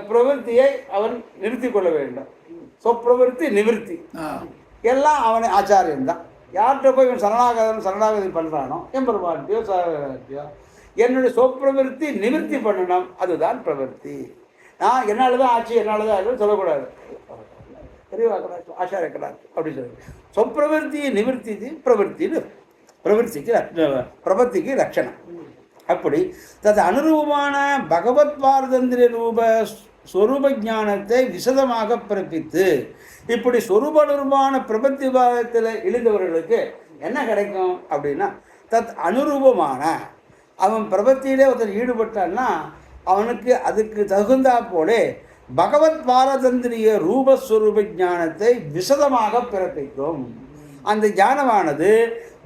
பிரவருத்தியை அவன் நிறுத்தி கொள்ள வேண்டும். சொப்பிரவருத்தி நிவர்த்தி எல்லாம் அவனை ஆச்சாரியன் தான். யார்கிட்ட போய் இவன் சரணாகதி பண்ணுறானோ எம்பெருமான்கிட்டயோ சாரோ என்னுடைய சொப்பிரவருத்தி நிவர்த்தி பண்ணணும், அதுதான் பிரவருத்தி. நான் என்னால் தான் ஆச்சு, என்னால் தான் சொல்லக்கூடாது, தெரியவாக்கூடாது, ஆச்சாரியக்கூடாது அப்படின்னு சொல்லி சொப்பிரவருத்தியை நிவர்த்தி பிரபத்திக்கு லட்சணம். அப்படி தது அனுரூபமான பகவத் பாரதந்திர ரூப ஸ்வரூப ஞானத்தை விசதமாக பிறப்பித்து இப்படி சொரூப அனுரூபமான பிரபத்தி விபாகத்தில் எழுந்தவர்களுக்கு என்ன கிடைக்கும் அப்படின்னா, தத் அனுரூபமான அவன் பிரபத்தியிலே ஒருத்தர் ஈடுபட்டான்னா அவனுக்கு அதுக்கு தகுந்தா போலே பகவத் பாரதந்திரிய ரூபஸ்வரூப ஞானத்தை விசதமாக பிறப்பிக்கும். அந்த ஞானமானது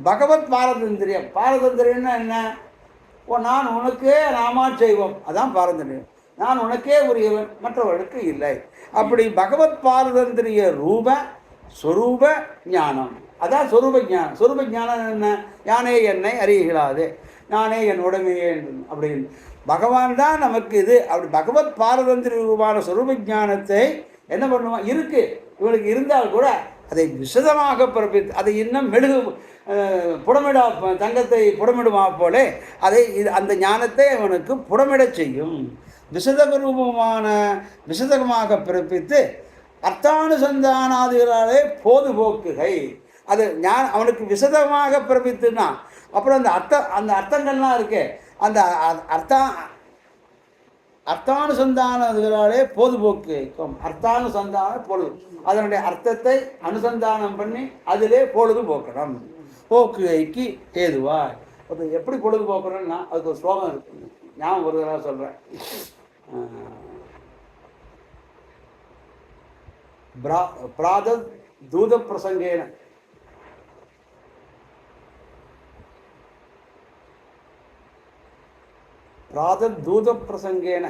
பகவத் பாரதந்திரியம்னா என்ன? நான் உனக்கே நாமா செய்வோம், அதான் பாரதந்திரியம். நான் உனக்கே உரியவன், மற்றவர்களுக்கு இல்லை. அப்படி பகவத் பாரதந்திரிய ரூப ஸ்வரூப ஞானம், அதான் சொரூப ஞானம். சொரூப ஞானம் என்ன? யானே என்னை அறியலாது, நானே என் உடமையே அப்படின்னு பகவான் தான் நமக்கு இது. அப்படி பகவத் பாரதந்திரிய ரூபான சொரூப ஞானத்தை என்ன பண்ணுவான்? இருக்கு இவனுக்கு இருந்தால் கூட அதை விசதமாக பிறப்பித்து அதை இன்னும் மெழுகு புடமிடா தங்கத்தை புடமிடுமா போலே அதை அந்த ஞானத்தை அவனுக்கு புடமிடச் செய்யும். விசதமாக பிறப்பித்து அர்த்தானுசந்தானாதிகளாலே போதுபோக்குகை. அது அவனுக்கு விசதமாக பிறப்பித்துனா அப்புறம் அந்த அர்த்தங்கள்லாம் இருக்கு. அந்த அர்த்தானுசந்தானங்களாலே பொழுதுபோக்கு அர்த்தானுசந்தான பொழுது அதனுடைய அர்த்தத்தை அனுசந்தானம் பண்ணி அதிலே பொழுது போக்கணும். போக்குகைக்கு ஏதுவாய் எப்படி பொழுது போக்கணும்னா அதுக்கு ஒரு ஸ்லோகம் இருக்கு, ஞாபகம் ஒரு தடவை சொல்கிறேன். பிராத தூத பிரசங்கேன प्रातद्दूत प्रसंगेन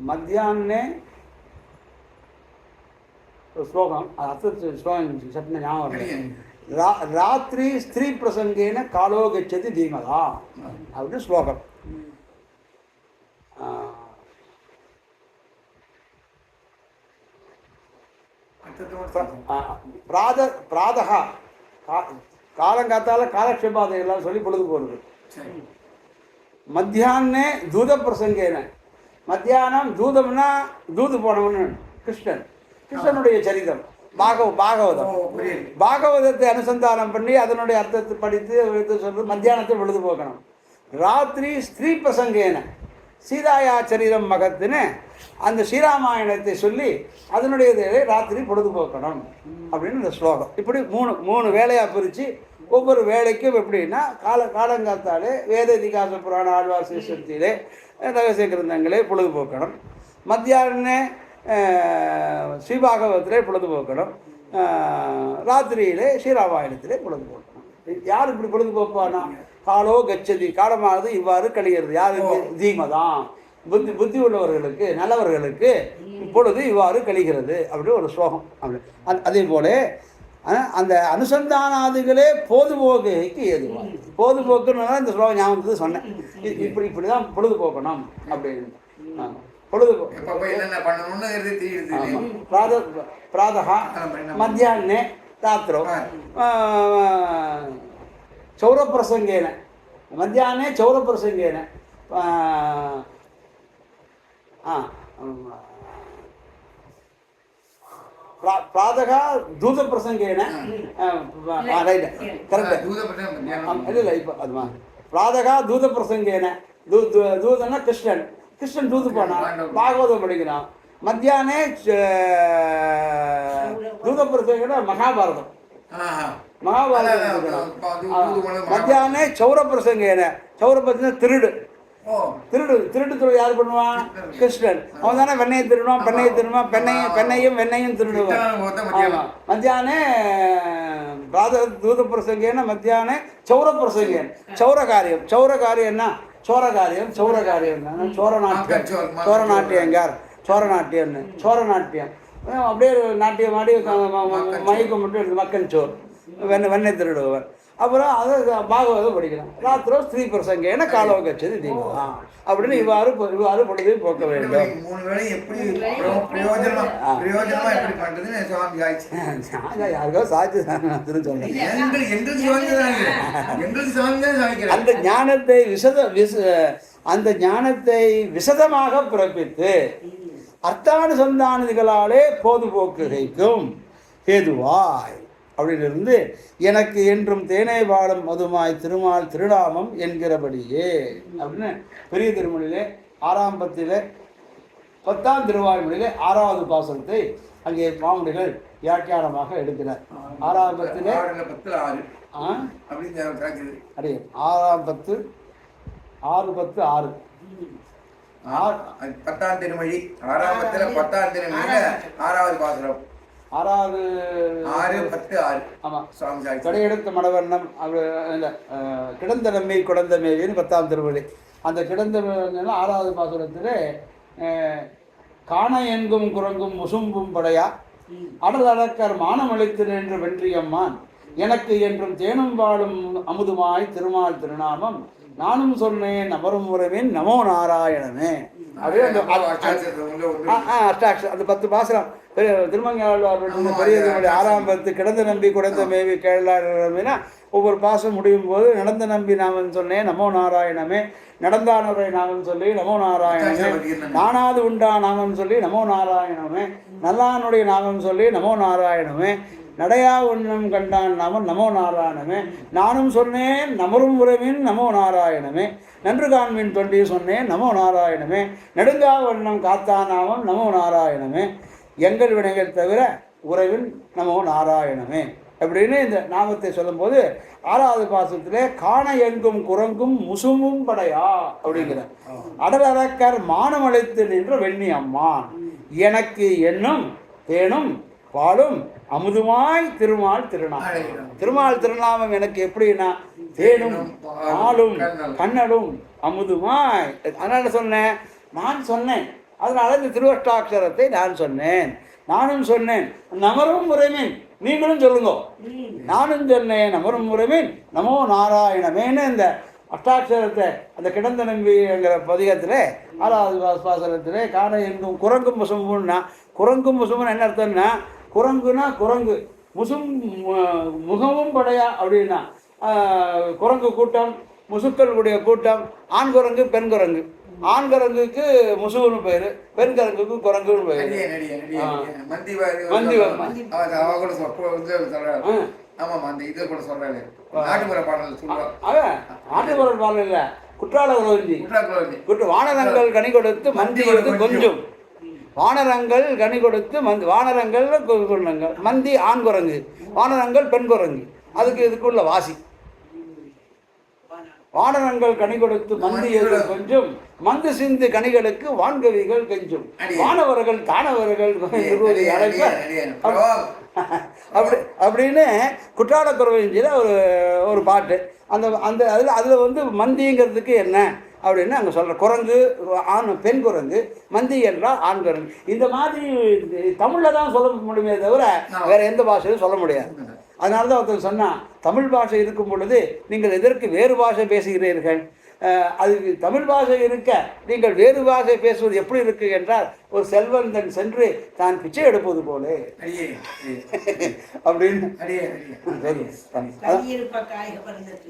मध्याह्ने श्लोकम श्लोकम सपने रात्रि स्त्री प्रसंगेन कालो गच्छति धीमता अब श्लोकम प्रातः காலங்காத்தால காலக்ஷேபாதை எல்லாம் சொல்லி பொழுது போகிறது. மத்தியானே தூத பிரசங்கேன மத்தியானம் தூதம்னா தூது போனவன்னு கிருஷ்ணனுடைய சரிதம் பாகவதத்தை அனுசந்தானம் பண்ணி அதனுடைய அர்த்தத்தை படித்து சொல்றது மத்தியானத்தை பொழுது போக்கணும். ராத்திரி ஸ்திரீ பிரசங்கேன சீதாயா சரிதம் மகத்துன்னு அந்த ஸ்ரீராமாயணத்தை சொல்லி அதனுடைய ராத்திரி பொழுது போக்கணும் அப்படின்னு இந்த ஸ்லோகம். இப்படி மூணு வேலையாக பிரித்து ஒவ்வொரு வேலைக்கும் எப்படின்னா காலங்காத்தாலே வேத இதிகாச புராண ஆழ்வார் சீசத்திலே ரகசிய கிரந்தங்களே பொழுதுபோக்கணும். மத்தியான ஸ்ரீபாகவத்திலே பொழுதுபோக்கணும். ராத்திரியிலே ஸ்ரீராமாயணத்திலே பொழுதுபோக்கணும். யார் இப்படி பொழுதுபோக்குவானா? காலோ கச்சதி காலமானது இவ்வாறு கழிகிறது. யாருக்கு? தீமதான் புத்தி உள்ளவர்களுக்கு நல்லவர்களுக்கு இப்பொழுது இவ்வாறு கழிகிறது அப்படின்னு ஒரு ஸ்லோகம். அப்படி அதே போல ஆனால் அந்த அனுசந்தானாதிகளே பொதுபோக்குக்கு ஏதுவாக. பொதுபோக்குன்னு இந்த ஸ்லோகம் ஞாபகத்துக்கு சொன்னேன். இப்படி தான் பொழுதுபோக்கணும் அப்படின்னு. प्रातः मध्याह्ने रात्रौ चौरप्रसंगेन मध्याह्ने चौरप्रसंगेन प्रातः दूतप्रसंगेन रैट् करेक्ट् प्रातः दूतप्रसंगेन दूतन कृष्णन கிருஷ்ணன் தூது போனான், பாகவதம் படிக்கிறான். மத்தியானே தூதப்பிரசங்கன மகாபாரதம் மத்தியானே சௌர பிரசங்கேன. சௌர பிரசங்க திருடு தொழில் யார் பண்ணுவான்? கிருஷ்ணன். அவன் தானே வெண்ணையை திருடுவான், பெண்ணையை திருடுவான், பெண்ணையும் வெண்ணையும் திருடுவான். மத்தியானே தூத பிரசங்கேன மத்தியானே சௌர பிரசங்கேன். சௌர காரியம்னா சோரகாரியம் சோரநாட்டியம் அப்படியே நாட்டியம் ஆடி மயக்கம் மட்டும் எடுத்து மக்கன் சோர் வெண்ணெய் திருடுவர். அப்புறம் அதை பாகவதம் படிக்கலாம். ராத்திரோ ஸ்திரீ பிரசங்கேன காலோ கச்சது தீபம் அப்படின்னு இவ்வாறு பொழுது போக்க வேண்டும். யாருக்கோ சாட்சி சொன்னேன். அந்த ஞானத்தை அந்த ஞானத்தை விசதமாக பிறப்பித்து அர்த்தானுசந்தானதிகளாலே பொதுபோக்குகைக்கும் ஏதுவாய் அப்படின்னு இருந்து எனக்கு என்றும் தேனை பாடும் மதுமாய் திருமால் திருநாமம் என்கிறபடியே அப்படின்னு பெரிய திருமொழியிலே 6ஆம் பத்திலே 10ஆம் திருவாய்மொழியிலே 6வது பாசனத்தை அங்கே மாமுனிகள் வியாக்கியானமாக எடுக்கிறார். 6ஆம் பத்திலே 6ஆம் பத்து 6 10ஆம் திருமொழி 6ஆம் பத்தில 10ஆம் திருமொழியில 6வது பாசனம் 6 ஆமாம். கடையெடுத்த மடவர்ணம் இல்லை கிடந்த நம்பி குடந்த மேவின்னு 10ஆம் திருமொழி. அந்த கிடந்த 6வது பாசுரத்தில் காண எங்கும் குரங்கும் முசும்பும் படையா அடலடக்கர் மானமளித்து நின்று வென்றியம்மான் எனக்கு என்றும் தேனும் பாடும் அமுதுமாய் திருமால் திருநாமம் நானும் சொன்னேன் அமரும் உறவின் நமோ நாராயணமே அப்படியே அஷ்டாட்சரம் அந்த 10 பாசுரம் திருமங்கையாழ்வார் பெரிய 6ஆம் பத்து கிடந்த நம்பி குடந்த மேவி கேளாரா ஒவ்வொரு பாசம் முடியும் போது நடந்த நம்பி நாமன் சொன்னேன் நமோ நாராயணமே, நடந்தானவரை நாமன் சொல்லி நமோ நாராயணமே, நானாது உண்டா நாமன் சொல்லி நமோ நாராயணமே, நல்லானுடைய நாமம் சொல்லி நமோ நாராயணமே, நடையா உண்ணம் கண்டான் நாமம் நமோ நாராயணமே, நானும் சொன்னேன் நமரும் உறவின் நமோ நாராயணமே, நன்று காண்பின் தொண்டி சொன்னேன் நமோ நாராயணமே, நெடுங்கா வண்ணம் காத்தான் நாமம் நமோ நாராயணமே, எங்கள் வினைகள் தவிர உறவின் நமோ நாராயணமே அப்படின்னு இந்த நாமத்தை சொல்லும்போது 6வது பாசத்திலே காண எங்கும் குரங்கும் முசுமும் படையா அப்படிங்கிற அடலரக்கர் மானமளித்து நின்ற வெண்ணி அம்மான் எனக்கு என்னும் தேனும் பாலும் அமுதுமாய் திருமால் திருநாமம். திருமால் திருநாமம் எனக்கு எப்படின்னா தேனும் பாலும் கண்ணலும் அமுதுமாய். அதனால சொன்னேன், நான் சொன்னேன், அதனால இந்த திருவஷ்டாட்சரத்தை நான் சொன்னேன், நானும் சொன்னேன் நமரும் உறவின் நீங்களும் சொல்லுங்க, நானும் சொன்னேன் நமரும் உறவின் நமோ நாராயணமேன்னு இந்த அஷ்டாட்சரத்தை அந்த கிடந்த நம்பிங்கிற பதிகத்தில் 6வது பாசனத்தில் காண எங்கும் குரங்கும் முசும்புன்னா, குரங்கும் முசும்புன்னு என்ன அர்த்தம்னா குரங்குனா குரங்கு, முசும் முகமும் படையா அப்படின்னா குரங்கு கூட்டம், முசுக்களுடைய கூட்டம், ஆண் குரங்கு பெண் குரங்கு, ஆண் குரங்குக்கு முசுன்னு பேரு, பெண் குரங்குக்கு குரங்குன்னு பேரு. நாட்டுப்புற பாடல் இல்ல, குற்றால குறவஞ்சி. வானரங்கள் கனி கொடுத்து மந்தி எடுத்து கொஞ்சம், வானரங்கள் கனி கொடுத்து வானரங்கள் குரங்கள், மந்தி ஆண் குரங்கு, வானரங்கள் பெண் குரங்கு, அதுக்கு இதுக்குள்ள வாசி. வானரங்கள் கனி கொடுத்து மந்தி எது கொஞ்சம், மந்து சிந்து கனிகளுக்கு வான்கவிகள் கெஞ்சும், வானவர்கள் தானவர்கள் அப்படின்னு குற்றால குறவஞ்சியில் ஒரு பாட்டு. அந்த அதில் வந்து மந்திங்கிறதுக்கு என்ன அப்படின்னு அங்கே சொல்கிற, குரங்கு ஆண் பெண் குரங்கு, மந்தி என்றால் ஆண் குரங்கு. இந்த மாதிரி தமிழில் தான் சொல்ல முடியுமே தவிர வேறு எந்த பாஷையும் சொல்ல முடியாது. அதனால தான் ஒருத்தர் சொன்னான், தமிழ் பாஷை இருக்கும் பொழுது நீங்கள் எதற்கு வேறு பாஷை பேசுகிறீர்கள்? அது தமிழ் பாஷை இருக்க நீங்கள் வேறு பாஷை பேசுவது எப்படி இருக்கு என்றால், ஒரு செல்வந்தன் சென்று தான் பிச்சை எடுப்பது போல அப்படின்னு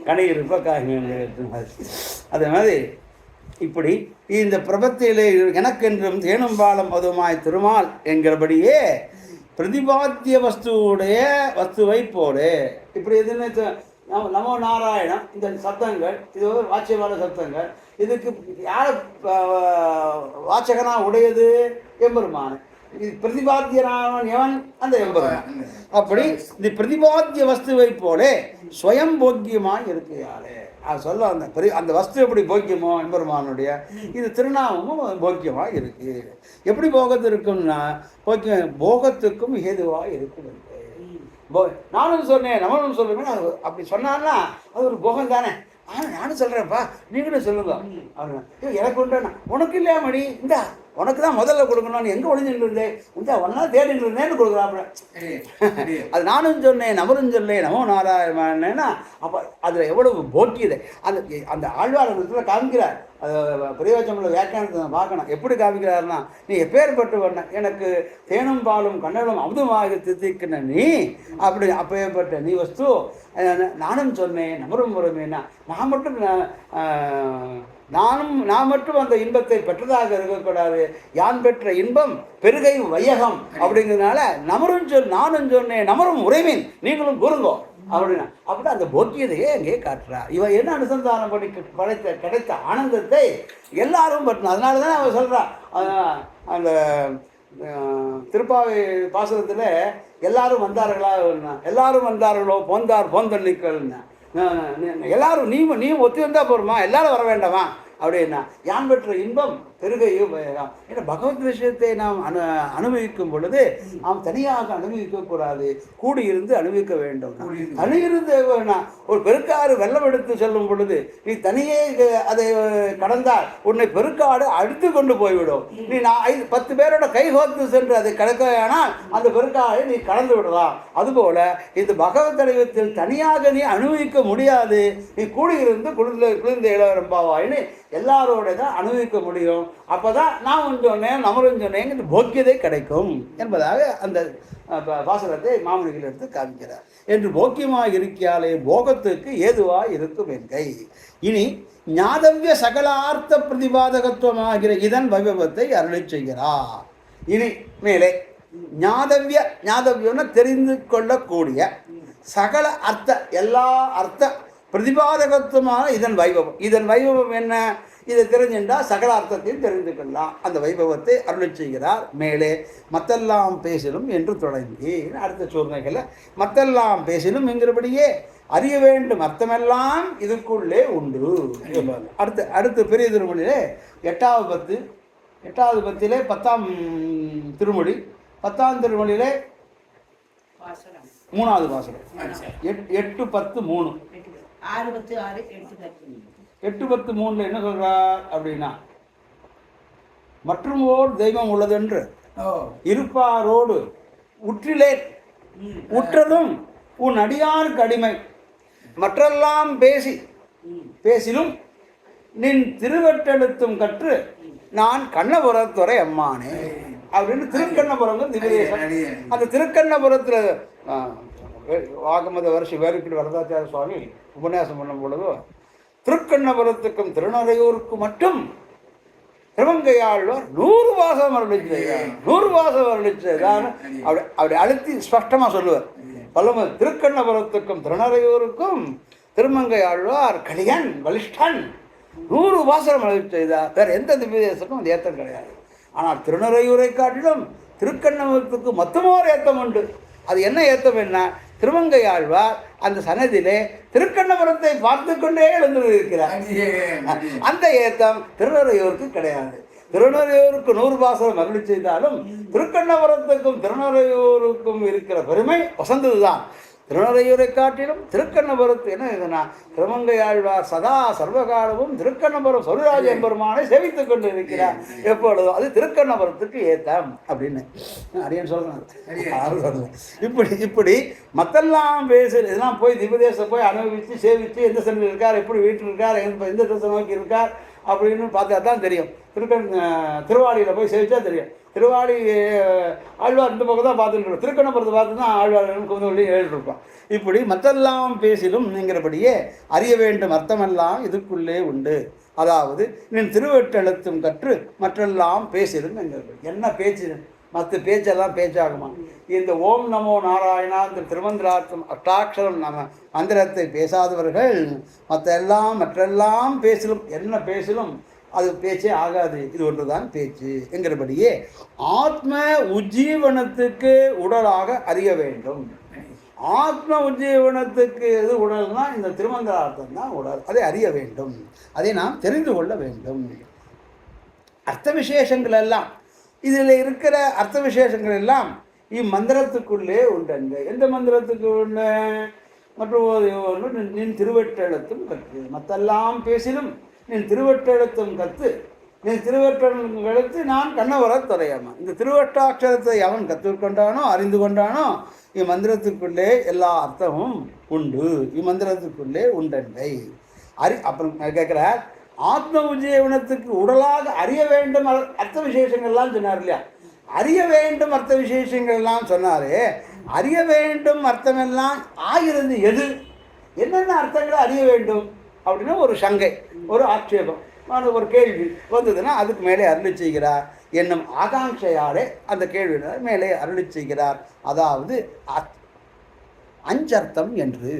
கணியிருப்ப அதே மாதிரி இப்படி இந்த பிரபத்திலே எனக்கென்றும் தேனும் பாலம் அதுமாய் திருமால் என்கிறபடியே பிரதிபாத்திய வஸ்துவை போடு. இப்படி எதுன்னு நமோ நாராயணம், இந்த சப்தங்கள், இது வாட்சியமான சப்தங்கள், இதுக்கு யார் வாச்சகனா உடையது? எம்பெருமான். இது பிரதிபாத்தியனானவன் எவன்? அந்த எம்பெருமான். அப்படி இந்த பிரதிபாத்திய வஸ்துவை போல ஸ்வயம் போக்கியமாக இருக்கிறாளே அது சொல்ல அந்த வஸ்து எப்படி போக்கியமோ எம்பெருமானுடைய, இது திருநாமமும் போக்கியமாக இருக்கு. எப்படி போகத்து இருக்கும்னா போகத்துக்கும் ஏதுவாக இருக்கும். நானும் சொன்னேன் நம்மளும் சொல்லுவேன், அப்படி சொன்னான்னா அது ஒரு போகம் தானே. நானும் சொல்கிறேன்ப்பா, நீங்களும் சொல்லுங்க. எனக்கு உண்டா? உனக்கு இல்லையா மணி? இந்தா உனக்கு தான் முதல்ல கொடுக்கணும்னு எங்கே ஒழிஞ்சுட்டு இருந்தேன், இந்த ஒன்றா தேடிட்டு இருந்தேன்னு கொடுக்குறாப்புல. அது நானும் சொன்னேன் நம்மளும் சொல்லேன் நமோ நாராயணன்னா அப்போ அதில் எவ்வளவு போக்கியது அந்த அந்த ஆழ்வாரத்தில் காமிக்கிறார். அது பிரயோஜனமுள்ள வியாக்கியானத்தை பார்க்கணும். எப்படி காமிக்கிறாருன்னா, நீ எப்பேற்பட்டவண்ண எனக்கு தேனும் பாலும் கண்ணலும் அமுதமாக தித்திக்கின நீ அப்படி அப்பேற்பட்ட நீ வஸ்து நானும் சொன்னேன் நமரும் முறைமேனா நான் மட்டும் அந்த இன்பத்தை பெற்றதாக இருக்கக்கூடாது. யான் பெற்ற இன்பம் பெருகை வையகம் அப்படிங்கிறதுனால நானும் சொன்னேன் நமரும் உரைமீன் நீங்களும் கூறுங்கோ அப்படின்னா அப்படி அந்த போக்கியதையே அங்கே காட்டுறா. இவன் என்ன அனுசந்தானம் பண்ணி கிடைத்த ஆனந்தத்தை எல்லாரும் பற்றணும். அதனால தான் அவன் சொல்கிறா அந்த திருப்பாவை பாசுரத்தில் எல்லாரும் வந்தார்களா, எல்லாரும் வந்தார்களோ போந்தார் போந்தன்னிக்கள்னா எல்லாரும் நீ ஒத்தி வந்தால் போருமா, எல்லாரும் வர வேண்டாமா அப்படின்னா யான் பெற்ற இன்பம் பெருகையும் ஏன்னா பகவத் விஷயத்தை நாம் அனுபவிக்கும் பொழுது நாம் தனியாக அனுபவிக்கக்கூடாது, கூடியிருந்து அனுபவிக்க வேண்டும். தனியிருந்து ஒரு பெருக்காறு வெள்ளம் எடுத்து செல்லும் பொழுது நீ தனியே அதை கடந்தால் உன்னை பெருக்காடு அடித்து கொண்டு போய்விடும். நீ 10 பேரோட கைகோத்து சென்று அதை கடக்கையானால் அந்த பெருக்காடை நீ கடந்து விடலாம். அதுபோல இந்த பகவத் அறிவத்தில் தனியாக நீ அனுபவிக்க முடியாது. நீ கூடியிருந்து குளிர்ந்த இளவரம்பாவாயின்னு எல்லாரோட தான் அனுபவிக்க முடியும். அப்போதான் நான் சொன்னேன் நமரும் சொன்னேன் இந்த போக்கியதை கிடைக்கும் என்பதாக அந்த பாசனத்தை மாமனிகள் எடுத்து காமிக்கிறார். என்று போக்கியமாக இருக்கியாலே போகத்துக்கு ஏதுவாக இருக்கும் என்கை. இனி ஞாதவிய சகலார்த்த பிரதிபாதகத்துவமாகிற இதன் வைபவத்தை அருளை செய்கிறார். இனி மேலே ஞாதவியம்னா தெரிந்து கொள்ளக்கூடிய சகல அர்த்த எல்லா அர்த்த பிரதிபாதகத்துவமான இதன் வைபவம் என்ன? இதை தெரிஞ்சுட்டால் சகல அர்த்தத்தையும் தெரிந்து கொள்ளலாம். அந்த வைபவத்தை அருளை செய்கிறார். மேலே மத்தெல்லாம் பேசிலும் என்று தொடங்கி அடுத்த சூழ்நிலைகளில் மத்தெல்லாம் பேசிலும் என்கிறபடியே அறிய வேண்டும் அர்த்தமெல்லாம் இதுக்குள்ளே உண்டு. அடுத்து பெரிய திருமொழியிலே 8வது பத்திலே 10ஆம் திருமொழி 10ஆம் திருமொழியிலே 3வது வாசகம் 8:10 8:10 என்ன சொல்றார் அப்படின்னா, மற்றும் ஓர் தெய்வம் உள்ளதென்று இருப்பாரோடு உற்றிலேன் உற்றதும் உன் அடியாருக்கு அடிமை மற்றெல்லாம் பேசிலும் நின் திருவட்டெழுத்தும் கற்று நான் கண்ணபுரத்துறை அம்மானே அப்படின்னு திருக்கண்ணபுரம் திவ்யதேசம். அந்த திருக்கண்ணபுரத்தில் ஆகமத வருஷம் வேறுக்கிட்டு வரதாச்சார சுவாமி உபன்யாசம் பண்ணும் பொழுதோ திருக்கண்ணபுரத்துக்கும் திருநறையூருக்கும் மட்டும் திருமங்கையாழ்வார் 100 வாசம் அருளிச்சதான் அப்படி அழுத்தி ஸ்பஷ்டமாக சொல்லுவார். பல்லம திருக்கண்ணபுரத்துக்கும் திருநறையூருக்கும் திருமங்கையாழ்வார் கலியன் வலிஷ்டன் 100 வாசம் அருளி செய்தார். வேறு எந்த திவ்யதேசத்துக்கும் அந்த ஏத்தம் கிடையாது. ஆனால் திருநறையூரை காட்டிலும் திருக்கண்ணபுரத்துக்கு மொத்தமோர் ஏத்தம் உண்டு. அது என்ன ஏத்தம் என்ன? திருமங்கையாழ்வார் அந்த சன்னதியிலே திருக்கண்ணபுரத்தை பார்த்து கொண்டே எழுந்திருக்கிறார். அந்த ஏத்தம் திருநறையூருக்கு கிடையாது. திருநறையூருக்கு 100 வாசகம் அருளி செய்தாலும் திருக்கண்ணபுரத்துக்கும் திருநறையூருக்கும் இருக்கிற பெருமை வசந்ததுதான். திருநறையூரை காட்டிலும் திருக்கண்ணபுரத்து என்ன இதுனா திருமங்கையாழ்வார் சதா சர்வகாலமும் திருக்கண்ணபுரம் சொருராஜ எம்பெருமானை சேவித்துக் கொண்டு இருக்கிறார் எப்பொழுதும். அது திருக்கண்ணபுரத்துக்கு ஏத்தம் அப்படின்னு அடியன் சொல்றேன். இப்படி மத்தெல்லாம் பேசு இதெல்லாம் போய் திவ்யதேசம் போய் அனுபவித்து சேவித்து எந்த சன்னில் இருக்கார், எப்படி வீட்டில் இருக்கார், எந்த திசை நோக்கி இருக்கார் அப்படின்னு பார்த்தா தான் தெரியும். திருவாடியில் போய் சேவிச்சா தெரியும். திருவாடி ஆழ்வார் இந்த பக்கம் தான் பார்த்துட்டு இருக்கோம், திருக்கண்ணபுரத்தை பார்த்து தான் ஆழ்வார் குந்தவள்ளி எழுதிருக்கோம். இப்படி மற்றெல்லாம் பேசிலும் நீங்கிறபடியே அறிய வேண்டும் அர்த்தமெல்லாம் இதுக்குள்ளே உண்டு. அதாவது நீ திருவெட்டெழுத்தும் கற்று மற்றெல்லாம் பேசிடும் என்கிறது. என்ன பேச்சு? மற்ற பேச்செல்லாம் பேச்சாகுமா? இந்த ஓம் நமோ நாராயணா இந்த திருமந்திரார்த்தம் அஷ்டாட்சரம் நம்ம மந்திரத்தை பேசாதவர்கள் மற்றெல்லாம் பேசிலும் என்ன பேசிலும் அது பேச்சே ஆகாது. இது ஒன்றுதான் பேச்சு என்கிறபடியே ஆத்ம உஜ்ஜீவனத்துக்கு உடலாக அறிய வேண்டும். ஆத்ம உஜ்ஜீவனத்துக்கு எது உடல்னா இந்த திருமந்திரார்த்தம் தான் உடல். அதை அறிய வேண்டும், அதை நாம் தெரிந்து கொள்ள வேண்டும். அர்த்த விசேஷங்கள் எல்லாம் இதில் இருக்கிற அர்த்த விசேஷங்கள் எல்லாம் இம்மந்திரத்துக்குள்ளே உண்டுங்க. எந்த மந்திரத்துக்கு உண்டு? மற்றும் நின் திருவெட்டெழுத்தும் கற்று மற்றெல்லாம் பேசிலும் நின் திருவெட்டெழுத்தும் கற்று நின் திருவெட்டெழுத்தும் எழுத்து நான் கண்ணவர தொலையாமா. இந்த திருவட்டாட்சரத்தை அவன் கற்றுக்கொண்டானோ அறிந்து கொண்டானோ இம்மந்திரத்துக்குள்ளே எல்லா அர்த்தமும் உண்டு, இம்மந்திரத்துக்குள்ளே உண்டென்றை அப்புறம் கேட்கிறார். ஆத்ம உஜ்ஜீவனத்துக்கு உடலாக அறிய வேண்டும் அர்த்த விசேஷங்கள்லாம் சொன்னார் இல்லையா? அறிய வேண்டும் அர்த்த விசேஷங்கள்லாம் சொன்னாரே, அறிய வேண்டும் அர்த்தமெல்லாம் ஆகிறது எது? என்னென்ன அர்த்தங்களை அறிய வேண்டும் அப்படின்னா ஒரு சங்கை, ஒரு ஆட்சேபம், ஒரு கேள்வி வந்ததுன்னா அதுக்கு மேலே அருளி செய்கிறார் என்னும் ஆகாங்கையாலே அந்த கேள்வியினர் மேலே அருளி செய்கிறார். அதாவது அஞ்சர்த்தம் என்று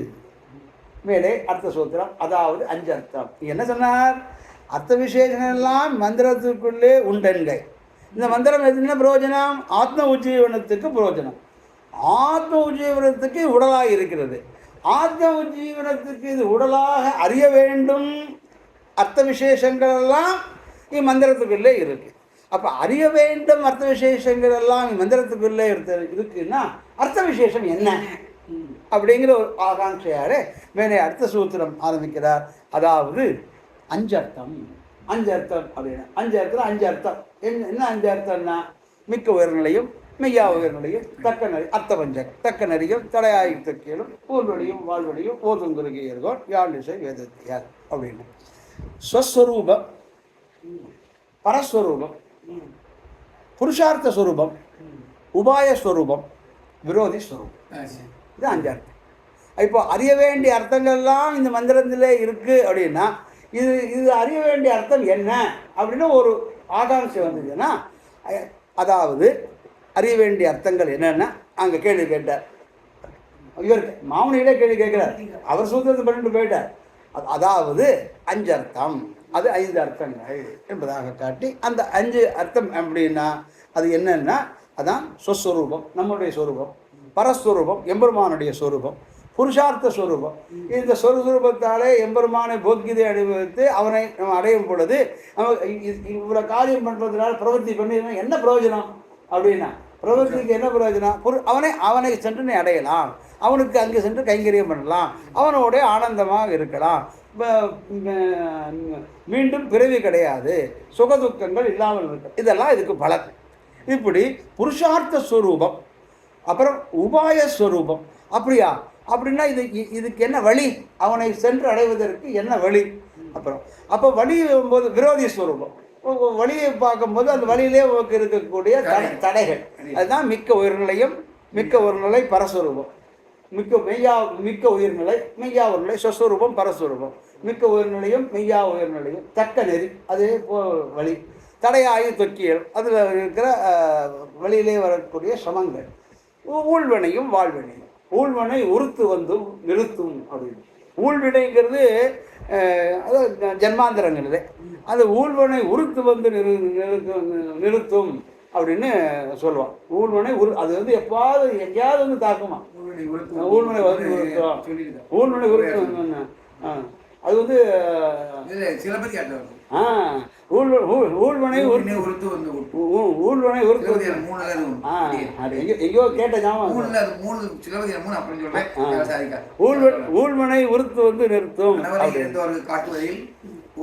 மேலே அர்த்த சூத்திரம். அதாவது அஞ்சர்த்தம் என்ன சொன்னார்? அர்த்த விசேஷங்கள்லாம் மந்திரத்துக்குள்ளே உண்டென்கை. இந்த மந்திரம் எதுனா பிரயோஜனம்? ஆத்ம உஜ்ஜீவனத்துக்கு பிரயோஜனம். ஆத்ம உஜ்ஜீவனத்துக்கு உடலாக இருக்கிறது. ஆத்ம உஜ்ஜீவனத்துக்கு இது உடலாக அறிய வேண்டும் அர்த்த விசேஷங்கள் எல்லாம் இம்மந்திரத்துக்குள்ளே இருக்கு. அப்போ அறிய வேண்டும் அர்த்த விசேஷங்கள் எல்லாம் இம்மந்திரத்துக்குள்ளே இருக்குன்னா அர்த்த விசேஷம் என்ன அப்படிங்கிற ஒரு ஆகாங்கையாரே மேலே அர்த்த சூத்திரம் ஆரம்பிக்கிறார். அதாவது அஞ்சர்த்தம். அஞ்சர்த்தம் அப்படின்னா அஞ்சு அர்த்தம் என்ன அஞ்சு அர்த்தம்னா மிக்க உயர்நிலையும் மெய்யா உயர்நிலையும் தக்க நெறி அர்த்த பஞ்சம் தக்க நெறியும் தடையாயுத்த கீழும் ஊர்வழியும் வாழ்வழியும் ஓதுங்குருகியர்கோன் யாழிசை வேதத்தியார் அப்படின்னு ஸ்வஸ்வரூபம், பரஸ்வரூபம், புருஷார்த்த ஸ்வரூபம், உபாயஸ்வரூபம், விரோதி ஸ்வரூபம். இது அஞ்சு அர்த்தம். இப்போ அறிய வேண்டிய அர்த்தங்கள்லாம் இந்த மந்திரத்திலே இருக்குது அப்படின்னா இது அறிய வேண்டிய அர்த்தம் என்ன அப்படின்னு ஒரு ஆகாங்ஷை வந்ததுன்னா, அதாவது அறிய வேண்டிய அர்த்தங்கள் என்னென்னா அங்கே கேள்வி கேட்டார். இவர் மாமுனியிலே கேள்வி கேட்குறார், அவர் சூத்திரத்தை பண்ணிட்டு போயிட்டார். அதாவது அஞ்சு அர்த்தம், அது 5 அர்த்தங்கள் என்பதாக காட்டி அந்த 5 அர்த்தம் அப்படின்னா அது என்னன்னா அதான் ஸ்வஸ்வரூபம் நம்முடைய ஸ்வரூபம், பரஸ்வரூபம் எம்பெருமானுடைய ஸ்வரூபம், புருஷார்த்த ஸ்வரூபம். இந்த ஸ்வரூபத்தாலே எம்பெருமானை போக்கியதை அனுபவித்து அவனை நம்ம அடையும் பொழுது நம்ம இவ்வளோ காரியம் பண்ணுறதுனால பிரவர்த்தி பண்ணி என்ன பிரயோஜனம் அப்படின்னா, பிரவர்த்திக்கு என்ன பிரயோஜனம்? அவனை சென்று நீ அடையலாம், அவனுக்கு அங்கே சென்று கைங்கரியம் பண்ணலாம், அவனோட ஆனந்தமாக இருக்கலாம், மீண்டும் பிறவி கிடையாது, சுகதுக்கங்கள் இல்லாமல் இருக்க, இதெல்லாம் இதுக்கு பலன். இப்படி புருஷார்த்த ஸ்வரூபம் அப்புறம் உபாயஸ்வரூபம். அப்படியா அப்படின்னா இதுக்கு என்ன வழி? அவனை சென்று அடைவதற்கு என்ன வழி? அப்போ வழி போது விரோதி ஸ்வரூபம். வழியை பார்க்கும்போது அந்த வழியிலே இருக்கக்கூடிய தடைகள், அதுதான் மிக்க உயிர்நிலையும் மிக்க உயிர்நிலை பரஸ்வரூபம், மிக்க உயிர்நிலை மெய்யா உயிர்நிலை சொஸ்வரூபம் பரஸ்வரூபம், மிக்க உயிர்நிலையும் மெய்யா உயிர்நிலையும் தக்க நெறி, அதே வழி தடையாயு தொக்கியல், அதில் இருக்கிற வழியிலே வரக்கூடிய சமங்கள், ஊழ்வினையும் வாழ்வினையும். ஊழ்வினை உறுத்து வந்து நிறுத்தும் அப்படின்னு. ஊழ்வினைங்கிறது அது ஜன்மாந்திரங்கிறது, அது ஊழ்வினை உறுத்து வந்து நிறுத்தும் அப்படின்னு சொல்லுவான். ஊழ்வினை அது வந்து எப்பாவது எங்கேயாவது வந்து தாக்குமா? ஊழ்வினை வந்து நிறுத்தும், ஊழ்வினை உறுத்து அது வந்து சிலபதி ஆட்டம் ஊழ்வனை உறுத்து வந்து ஊழ்வனை உறுத்து எங்கேயோ கேட்ட ஞாபகம் ஊழ்வனை உறுத்து வந்து நிறுத்தும் காட்டுவதில்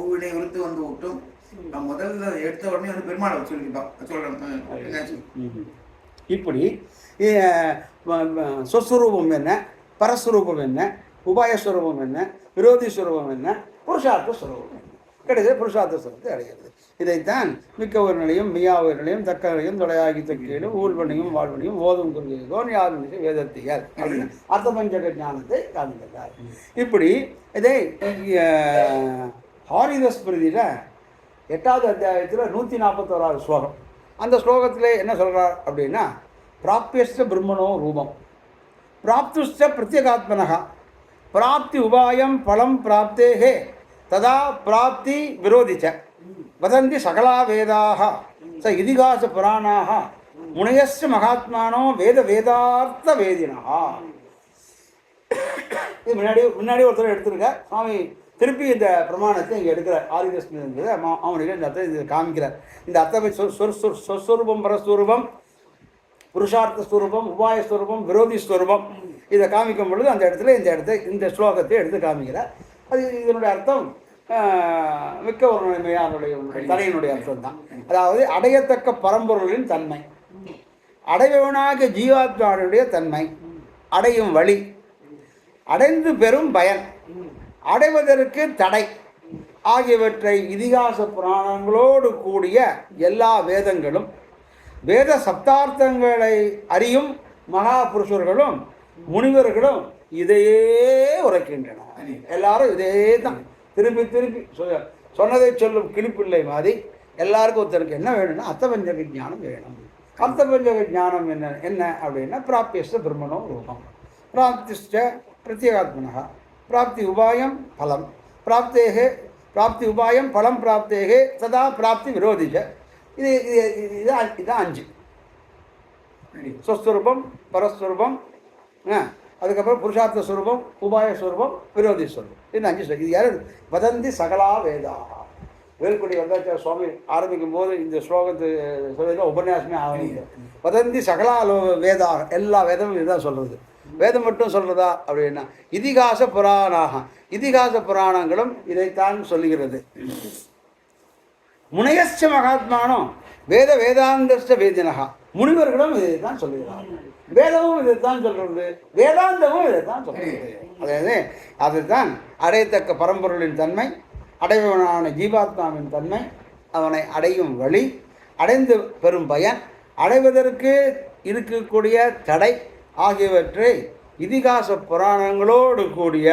ஊழ்வினை உறுத்து வந்து விட்டும் முதல்ல எடுத்த உடனே வந்து பெருமாளை சொல்றேன். இப்படி சொஸ்வரூபம் என்ன, பரஸ்வரூபம் என்ன, உபாயஸ்வரூபம் என்ன, விரோதி ஸ்வரூபம் என்ன, புருஷார்த்த ஸ்வரூபம் என்ன, கிடையாது புருஷார்த்த ஸ்வரூபத்தை அடைகிறது. இதைத்தான் மிக்க ஒரு நிலையும் மியா ஒரு நிலையும் தக்க நிலையும் தொடையாகி தக்கையிலும் ஊழ்வனையும் வாழ்வனையும் ஓதும் குறிதோன் யாரும் வேதத்தியர் அப்படின்னு அர்த்தபஞ்சக ஞானத்தை காண்கிறார். இப்படி இதை ஹாரிதஸ்மிருதியில் 8வது அத்தியாயத்தில் 141வது ஸ்லோகம். அந்த ஸ்லோகத்தில் என்ன சொல்கிறார் அப்படின்னா, பிராப்தியஸ்ட பிரம்மணோ ரூபம், பிராப்துஷ்ட பிரத்யேகாத்மனகா, பிராப்தி உபாயம் பலம் பிராப்தேஹே ததா பிராப்தி விரோதிச்ச வதந்தி சகலா வேதாக ச இதிகாச புராணாக முனையஸ்ட மகாத்மானோ வேத வேதார்த்த வேதினா. இது முன்னாடி ஒருத்தர் எடுத்திருக்க சுவாமி திருப்பி இந்த பிரமாணத்தை இங்கே எடுக்கிறார். ஆதிதஸ்மிருதி அவனுக்கு இந்த அர்த்தம் இதை காமிக்கிறார். இந்த அர்த்தம் சொஸ்வரூபம் பரஸ்வரூபம் புருஷார்த்த ஸ்வரூபம் உபாயஸ்வரூபம் விரோதி ஸ்வரூபம் இதை காமிக்கும் பொழுது அந்த இடத்துல இந்த ஸ்லோகத்தை எடுத்து காமிக்கிறார். அது இதனுடைய அர்த்தம் மிக்க ஒரு மெய்யானுடைய தலையினுடைய அர்த்தம் தான். அதாவது அடையத்தக்க பரம்பொருளின் தன்மை, அடைவனாக ஜீவாத்மாவுடைய தன்மை, அடையும் வழி, அடைந்து பெறும் பயன், அடைவதற்கு தடை ஆகியவற்றை இதிகாச புராணங்களோடு கூடிய எல்லா வேதங்களும் வேத சப்தார்த்தங்களை அறியும் மகா புருஷர்களும் முனிவர்களும் இதையே உரைக்கின்றன. எல்லாரும் இதே தான் திருப்பி திருப்பி சொன்னதை சொல்லும் கிளிப்பிள்ளை மாதிரி எல்லாருக்கும் ஒருத்தருக்கு என்ன வேணும்னா அர்த்தபஞ்சக ஞானம் வேணும். அர்த்தபஞ்சக ஞானம் என்ன அப்படின்னா பிராப்தியஸ்ட பிரம்மணோ ரூபம், பிராப்திஷ்ட பிரத்யேகாத்மனः, பிராப்தி உபாயம் பலம் பிராப்தேகே, பிராப்தி உபாயம் பலம் பிராப்தேகே ததா பிராப்தி விரோதிஜ. இதுதான் 5. சொஸ்வரூபம் பரஸ்வரூபம், அதுக்கப்புறம் புருஷார்த்த ஸ்வரூபம் உபாயஸ்வரூபம் விரோதி ஸ்வரூபம். இது 5. இது யார் வதந்தி சகலா வேதா. வேல்குடி வரதாச்சார சுவாமி ஆரம்பிக்கும் போது இந்த ஸ்லோகத்து சொல்ல உபன்யாசமே ஆரம்பிக்கும். வதந்தி சகலா வேதா, எல்லா வேதமும் இதுதான் சொல்கிறது. வேதம் மட்டும் சொல்கிறதா அப்படின்னா இதிகாச புராணாக, இதிகாச புராணங்களும் இதைத்தான் சொல்லுகிறது. முனையஸ்ச மகாத்மானம் வேத வேதாந்தஸ்ட வேதினகா, முனிவர்களும் இதைத்தான் சொல்லுகிறார்கள். வேதமும் இதைத்தான் சொல்கிறது, வேதாந்தமும் இதைத்தான் சொல்கிறது. அதாவது அதுதான் அடையத்தக்க பரம்பொருளின் தன்மை, அடைவனான ஜீவாத்மாவின் தன்மை, அவனை அடையும் வழி, அடைந்து பெறும் பயன், அடைவதற்கு இருக்கக்கூடிய தடை ஆகியவற்றை இதிகாச புராணங்களோடு கூடிய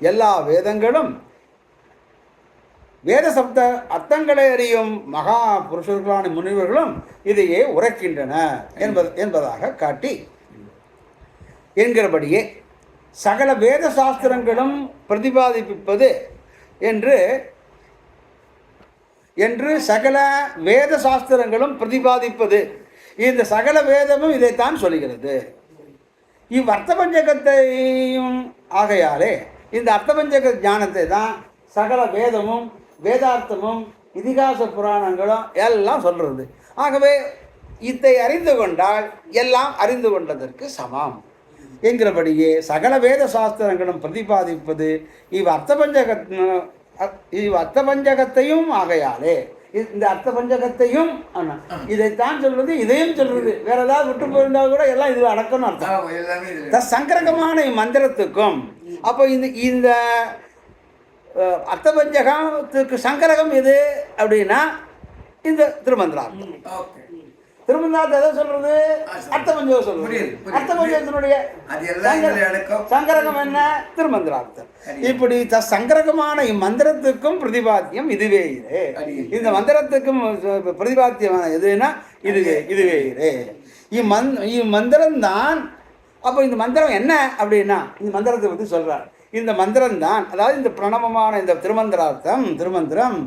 எல்லா வேதங்களும் வேத சப்த அர்த்தங்களை அறியும் மகா புருஷர்களான முனிவர்களும் இதையே உரைக்கின்றன என்பதாக காட்டி என்கிறபடியே சகல வேத சாஸ்திரங்களும் பிரதிபாதிப்பது என்று சகல வேத சாஸ்திரங்களும் பிரதிபாதிப்பது, இந்த சகல வேதமும் இதைத்தான் சொல்கிறது. இவ்வர்த்தபஞ்சகத்தையும் ஆகையாலே இந்த அர்த்தபஞ்சக ஞானத்தை தான் சகல வேதமும் வேதார்த்தமும் இதிகாச புராணங்களும் எல்லாம் சொல்கிறது. ஆகவே இதை அறிந்து கொண்டால் எல்லாம் அறிந்து கொண்டதற்கு சமம் என்கிறபடியே சகல வேத சாஸ்திரங்களும் பிரதிபாதிப்பது அர்த்தபஞ்சகத்தையும் ஆகையாலே இந்த அர்த்தபஞ்சகத்தையும் இதைத்தான் சொல்றது, இதையும் சொல்றது. வேற ஏதாவது விட்டு போயிருந்தால் கூட எல்லாம் இது அடக்கம்னு அர்த்தம். சங்கரகமான மந்திரத்துக்கும் அப்போ இந்த அர்த்தபஞ்சகத்துக்கு சங்கரகம் எது அப்படின்னா இந்த திருமந்திரார்த்தம். திருமந்திரார்த்தம் எதை சொல்றது? அர்த்தபஞ்சகம் சொல்றது. அர்த்தபஞ்சகத்தினுடைய சங்கரகம் என்ன? திருமந்திரார்த்தம். இப்படி சங்கரகமான இம்மந்திரத்துக்கும் பிரதிபாத்தியம் இதுவே இது. இந்த மந்திரத்துக்கும் பிரதிபாத்தியமான எதுன்னா இதுவே இது. இம்மந்திரம் தான். அப்போ இந்த மந்திரம் என்ன அப்படின்னா இந்த மந்திரத்தை பற்றி சொல்றார். இந்த மந்திரம் தான், அதாவது இந்த பிரணவமான இந்த திருமந்திரம்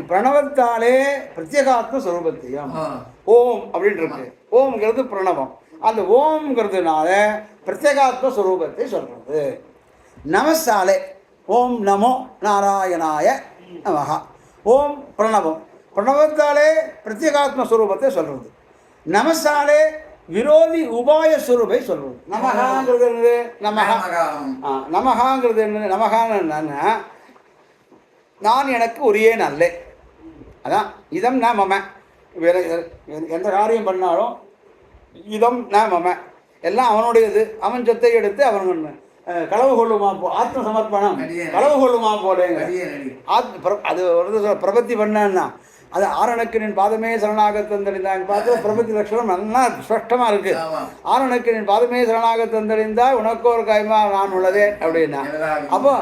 பிரணவத்தாலே பிரத்யேகாத்ம ஸ்வரூபத்தையும் ஓம் அப்படின்னு இருக்கு. ஓம்ங்கிறது பிரணவம். அந்த ஓம்ங்கிறதுனால பிரத்யேகாத்ம ஸ்வரூபத்தை சொல்றது. நமசாலே ஓம் நமோ நாராயணாய நமஹ. ஓம் பிரணவம், பிரணவத்தாலே பிரத்யேகாத்ம ஸ்வரூபத்தை சொல்கிறது. நமசாலே விரோதி உபாய ஸ்வரூபை சொல்கிறது. நமகாங்கிறது என்னது? நமகாங்கிறது என்ன? நமகான்னு என்னன்னா, நான் எனக்கு உரியேன் அல்ல. அதான் இதம் ந மம. வேற எந்த காரியம் பண்ணாலும் இதம் ந மம, எல்லாம் அவனுடையது. அவன் சொத்தை எடுத்து அவன் களவு கொள்ளுமா ஆத்ம சமர்ப்பணம் களவு கொள்ளுமா போலேங்க. அது ஒரு பிரபத்தி பண்ணா அது ஆரணக்கு நின் பாதமே சரணாக தந்தடைந்தாங்க பார்த்து பிரபத்தி லட்சணம் நல்லா ஸ்பஷ்டமாக இருக்குது. ஆரணக்கு நின் பாதமே சரணாக தந்தடைந்தா உனக்கு ஒரு கைமா நான் உள்ளதே அப்படின்னா. அப்போ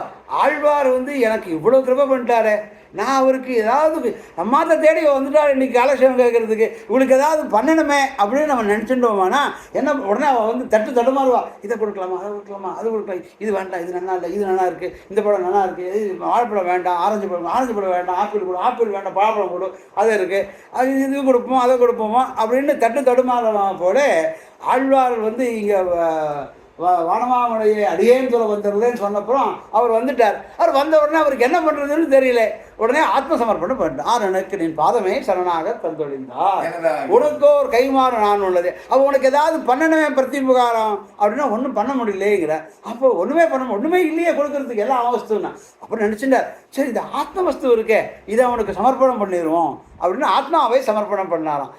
ஆழ்வார் வந்து எனக்கு இவ்வளோ கிருபை பண்ணிட்டாரே, நான் அவருக்கு ஏதாவது அம்மாத்த தேடி வந்துட்டார் இன்றைக்கி காலக்ஷேபம் கேட்குறதுக்கு, இவளுக்கு ஏதாவது பண்ணணுமே அப்படின்னு நம்ம நினச்சிட்டோமானா என்ன உடனே அவள் வந்து தடுமாறுவா. இதை கொடுக்கலாமா, அதை கொடுக்கலாமா, அது கொடுக்கலாம், இது வேண்டாம், இது நல்லா இல்லை, இது நல்லா இருக்குது, இந்த பழம் நல்லா இருக்குது, இது வாழைப்பழம் வேண்டாம், ஆரஞ்சு பழம் வேண்டாம், ஆப்பிள் வேண்டாம், பழப்பழம் கொடு, அது இருக்குது, அது இது கொடுப்போம், அதை கொடுப்போமா அப்படின்னு தடுமாறுவா போல ஆழ்வார் வந்து இங்கே வானமாமலையை அடியேன்னு சொல்ல வந்துடுறதுன்னு சொன்னப்புறம் அவர் வந்துட்டார். அவர் வந்த உடனே அவருக்கு என்ன பண்ணுறதுன்னு தெரியல. உடனே ஆத்ம சமர்ப்பணம் பண்ணிட்டார். ஆரணக்கு நின் பாதமே சரணாக தந்தொழிந்தார், உனக்கோ ஒரு கைமாறு நான் உள்ளது. அப்போ உனக்கு ஏதாவது பண்ணணுமே பிரத்யுபகாரம் அப்படின்னா ஒன்றும் பண்ண முடியலைங்கிற. அப்போ ஒன்றுமே இல்லையே கொடுக்கறதுக்கு, எல்லாம் அவஸ்துன்னா. அப்புறம் நினச்சிட்டார், சரி இந்த ஆத்ம வஸ்து இருக்கே இதை அவனுக்கு சமர்ப்பணம் பண்ணிடுவோம் அப்படின்னு ஆத்மாவை சமர்ப்பணம் பண்ணாராம்.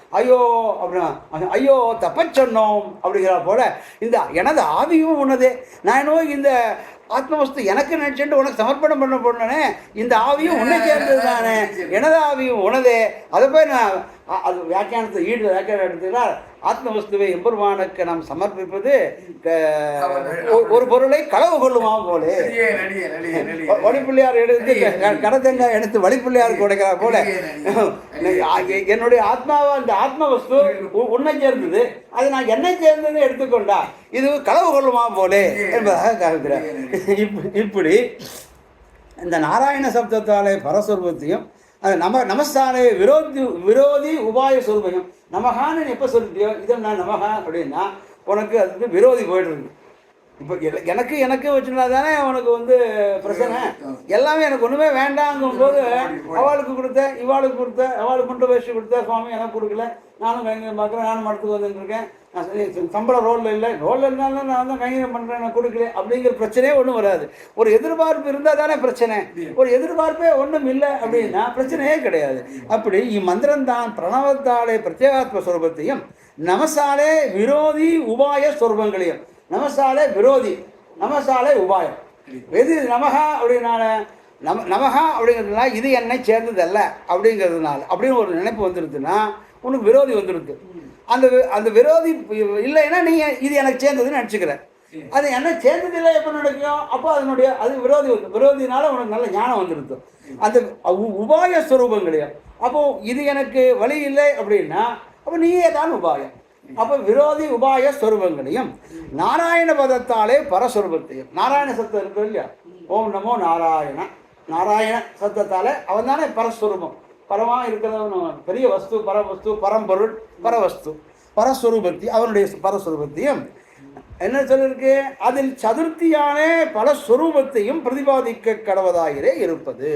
ஐயோ தப்ப சொன்னோம் அப்படிங்கிற போல இந்த எனது ஆவியும் உன்னதே. நான் என்னவோ இந்த ஆத்மவஸ்து எனக்கு நினைச்சுட்டு உனக்கு சமர்ப்பணம் பண்ண போனே, இந்த ஆவியும் உன்னை சேர்ந்தது தானே, எனது ஆவியும் உனதே. அதை போய் நான் அது வியாக்கியானத்தை வியாக்கியானம் எடுத்துக்கிறார். ஆத்மவஸ்துவை எம்பெருமானுக்கு நாம் சமர்ப்பிப்பது ஒரு பொருளை களவு கொள்ளுமா போலே. வழிப்பிள்ளையார் எடுத்து கடத்தெங்காய் எடுத்து வழிப்பிள்ளையாருக்கு உடைக்கிறா போல என்னுடைய ஆத்மாவா இந்த ஆத்மவஸ்து உன்னை சேர்ந்தது, அது நான் என்னை சேர்ந்தது எடுத்துக்கொண்டா இது களவு கொள்ளுமா போலே என்பதாக காண்கிறார். இப்படி இந்த நாராயண சப்தத்தாலே பரஸ்வரூபத்தையும் அது நமஸ்தானே விரோதி உபாய சொருபையும் நமகான்னு எப்போ சொல்லிட்டியோ இதை நான் நமகா அப்படின்னா உனக்கு அதுக்கு விரோதி போய்ட்டுருக்கு. இப்போ எனக்கு வச்சுருந்தா தானே உனக்கு வந்து பிரச்சனை. எல்லாமே எனக்கு ஒன்றுமே வேண்டாங்கும் போது அவளுக்கு கொடுத்தேன், இவாளுக்கு கொடுத்தேன், அவளுக்கு முட்டை வேஷ்டி கொடுத்தேன், சுவாமி எனக்கு கொடுக்கல, நானும் கைங்கரியம் பார்க்குறேன், நானும் மடத்துக்கு வந்துட்டுருக்கேன், நான் சம்பளம் ரோலில் இருந்தாலும் நான் தான் கைங்கரியம் பண்ணுறேன், நான் கொடுக்கல அப்படிங்கிற பிரச்சனையே ஒன்றும் வராது. ஒரு எதிர்பார்ப்பு இருந்தால் தானே பிரச்சனை. ஒரு எதிர்பார்ப்பே ஒன்றும் இல்லை அப்படின்னா பிரச்சனையே கிடையாது. அப்படி இம்மந்திரம்தான் பிரணவத்தாலே பிரத்யேகாத்ம ஸ்வரூபத்தையும் நமசாலே விரோதி உபாய ஸ்வரூபங்களையும். நமசாலே விரோதி, நமசாலே உபாயம். எது நமகா அப்படின்னால நமகா அப்படிங்கிறதுனால இது என்னை சேர்ந்ததல்ல அப்படிங்கிறதுனால அப்படின்னு ஒரு நினைப்பு வந்துடுதுன்னா உனக்கு விரோதி வந்துடுது. அந்த விரோதி இல்லைன்னா நீ இது எனக்கு சேர்ந்ததுன்னு நினச்சிக்கிற. அது என்ன சேர்ந்ததில்லை எப்போ நடக்கும் அப்போ அது விரோதினால உனக்கு நல்ல ஞானம் வந்துடுது. அந்த உபாய ஸ்வரூபங்களையும் அப்போ இது எனக்கு வழி இல்லை அப்படின்னா அப்போ நீயே தான் உபாயம். அப்போ விரோதி உபாய ஸ்வரூபங்களையும் நாராயண பதத்தாலே பரஸ்வரூபத்தையும். நாராயண சத்தம் இருக்கு இல்லையா, ஓம் நமோ நாராயண சத்தத்தாலே அவன் தானே பரஸ்வரூபம், பரமாக இருக்கிறவன், பெரிய வஸ்து, பரவஸ்து, பரம்பொருள், பரவஸ்து, பரஸ்வரூபத்தி, அவனுடைய பரஸ்வரூபத்தையும் என்ன சொல்லிருக்கு, அதில் சதுர்த்தியான பல ஸ்வரூபத்தையும் பிரதிபாதிக்க கடவதாகிறே இருப்பது.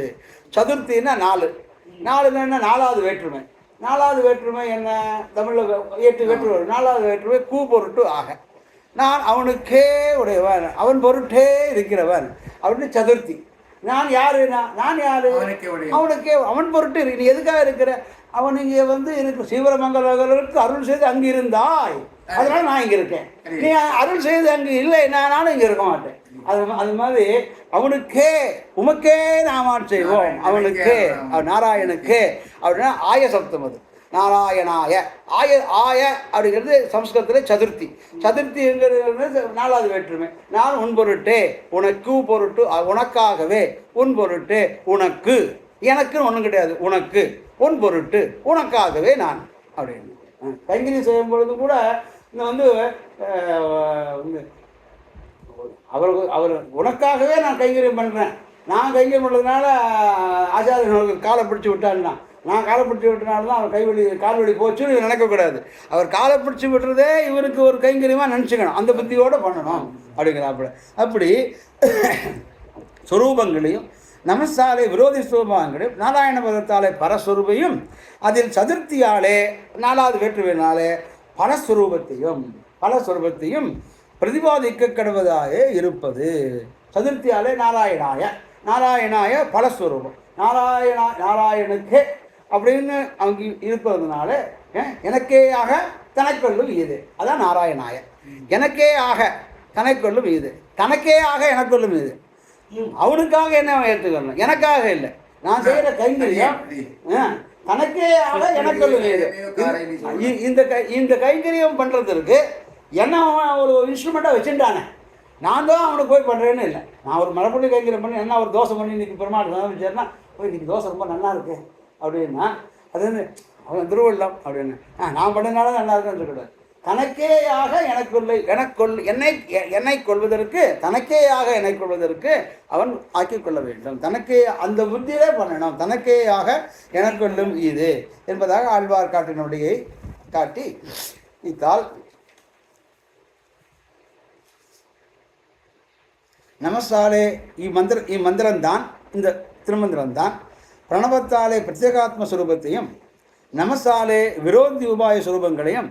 சதுர்த்தின்னா 4 என்ன, 4வது வேற்றுமை. 4வது வேற்றுமை என்ன, தமிழில் 8 வேற்றுமை. 4வது வேற்றுமை கூ பொருட்டு ஆக, நான் அவனுக்கே உடையவன், அவன் பொருட்டே இருக்கிறவன் அப்படின்னு சதுர்த்தி. நான் யாரு, நான் யாரு, அவனுக்கே, அவன் பொருட்டு இருக்கு. நீ எதுக்காக இருக்கிற, அவன் இங்கே வந்து எனக்கு சீவரமங்கலர்களுக்கு அருள் செய்து அங்கு இருந்தாய், அதனால நான் இங்கே இருக்கேன். நீ அருள் செய்து அங்கு இல்லை, நானும் இங்கே இருக்க மாட்டேன். அது மாதிரி அவனுக்கே உமக்கே நாமான் செய்வோம், அவனுக்கே நாராயணுக்கே அப்படின்னா ஆய சப்தம். அது நாராயணாய ஆய அப்படிங்கிறது சம்ஸ்கிருதத்தில் சதுர்த்தி. சதுர்த்திங்கிறது 4வது வேற்றுமை. நான் உன் பொருட்டே, உனக்கு பொருட்டு, உனக்காகவே, உன் பொருட்டே, உனக்கு, எனக்குன்னு ஒன்றும் கிடையாது, உனக்கு, உன் பொருட்டு, உனக்காகவே நான் அப்படின்னு. கைங்கரியம் செய்யும் பொழுது கூட இந்த வந்து அவர் உனக்காகவே நான் கைங்கரியம் பண்ணுறேன், நான் கைங்கரியம் பண்ணுறதுனால ஆச்சாரியர்களுக்கு காலை பிடிச்சி விட்டான்னா, நான் காலை பிடிச்சி விட்டனால தான் அவர் கால்வழி போச்சுன்னு நினைக்கக்கூடாது. அவர் காலை பிடிச்சி விட்டுறதே இவருக்கு ஒரு கைங்கரியமாக நினச்சிக்கணும், அந்த புத்தியோடு பண்ணணும் அப்படிங்கிறாப்புல. அப்படி ஸ்வரூபங்களையும் நமசாலே விரோதி ஸ்வரூபங்களையும் நாராயண பதத்தாலே பரஸ்வரூபையும் அதில் சதுர்த்தியாலே 4வது வேற்றுமையினாலே பலஸ்வரூபத்தையும் பிரதிபாதிக்க கடவதாக இருப்பது. சதுர்த்தியாலே நாராயணாய பலஸ்வரூபம் நாராயணுக்கே அப்படின்னு அவங்க இருப்பதுனால எனக்கே ஆக தனக்கொள்ளும் இது. அதான் நாராயணாய. எனக்கே ஆக தனக்கொள்ளும் இது, தனக்கே ஆக எனக்கொள்ளும் இது. அவனுக்காக என்ன ஏற்றுக்கணும், எனக்காக இல்லை. நான் செய்கிற கைங்கரியம் தனக்கே ஆக எனக்கொள்ளும் இது. இந்த கைங்கரியம் பண்ணுறதுக்கு என்ன ஒரு இன்ஸ்ட்ருமெண்ட்டாக வச்சுட்டானே, நான் தான் அவனுக்கு போய் பண்ணுறேன்னு இல்லை. நான் ஒரு மரப்பள்ளி கைங்கரியம் பண்ணி என்ன ஒரு தோசை பண்ணி இன்றைக்கி பெருமாள் வச்சேன்னா போய் இன்றைக்கி தோசை ரொம்ப நல்லா இருக்கு அப்படின்னா அது வந்து அவன் திருவள்ளம் அப்படின்னு நான் பண்ணனால நல்லா இருக்குன்னு சொல்லக்கூடாது. தனக்கேயாக என்னை கொள்வதற்கு தனக்கேயாக என்னை கொள்வதற்கு அவன் ஆக்கிக் கொள்ள வேண்டும். தனக்கே அந்த புத்தியிலே பண்ணணும். தனக்கேயாக எனக்கொள்ளும் இது என்பதாக ஆழ்வார்க்காட்டினுடைய காட்டி இத்தால் நமசாலே ಈ ಮಂತ್ರந்தான் இந்த திருமந்திரம்தான் பிரணவத்தாலே பிரத்யேகாத்ம சுரூபத்தையும் நமசாலே விரோதி உபாய சுரூபங்களையும்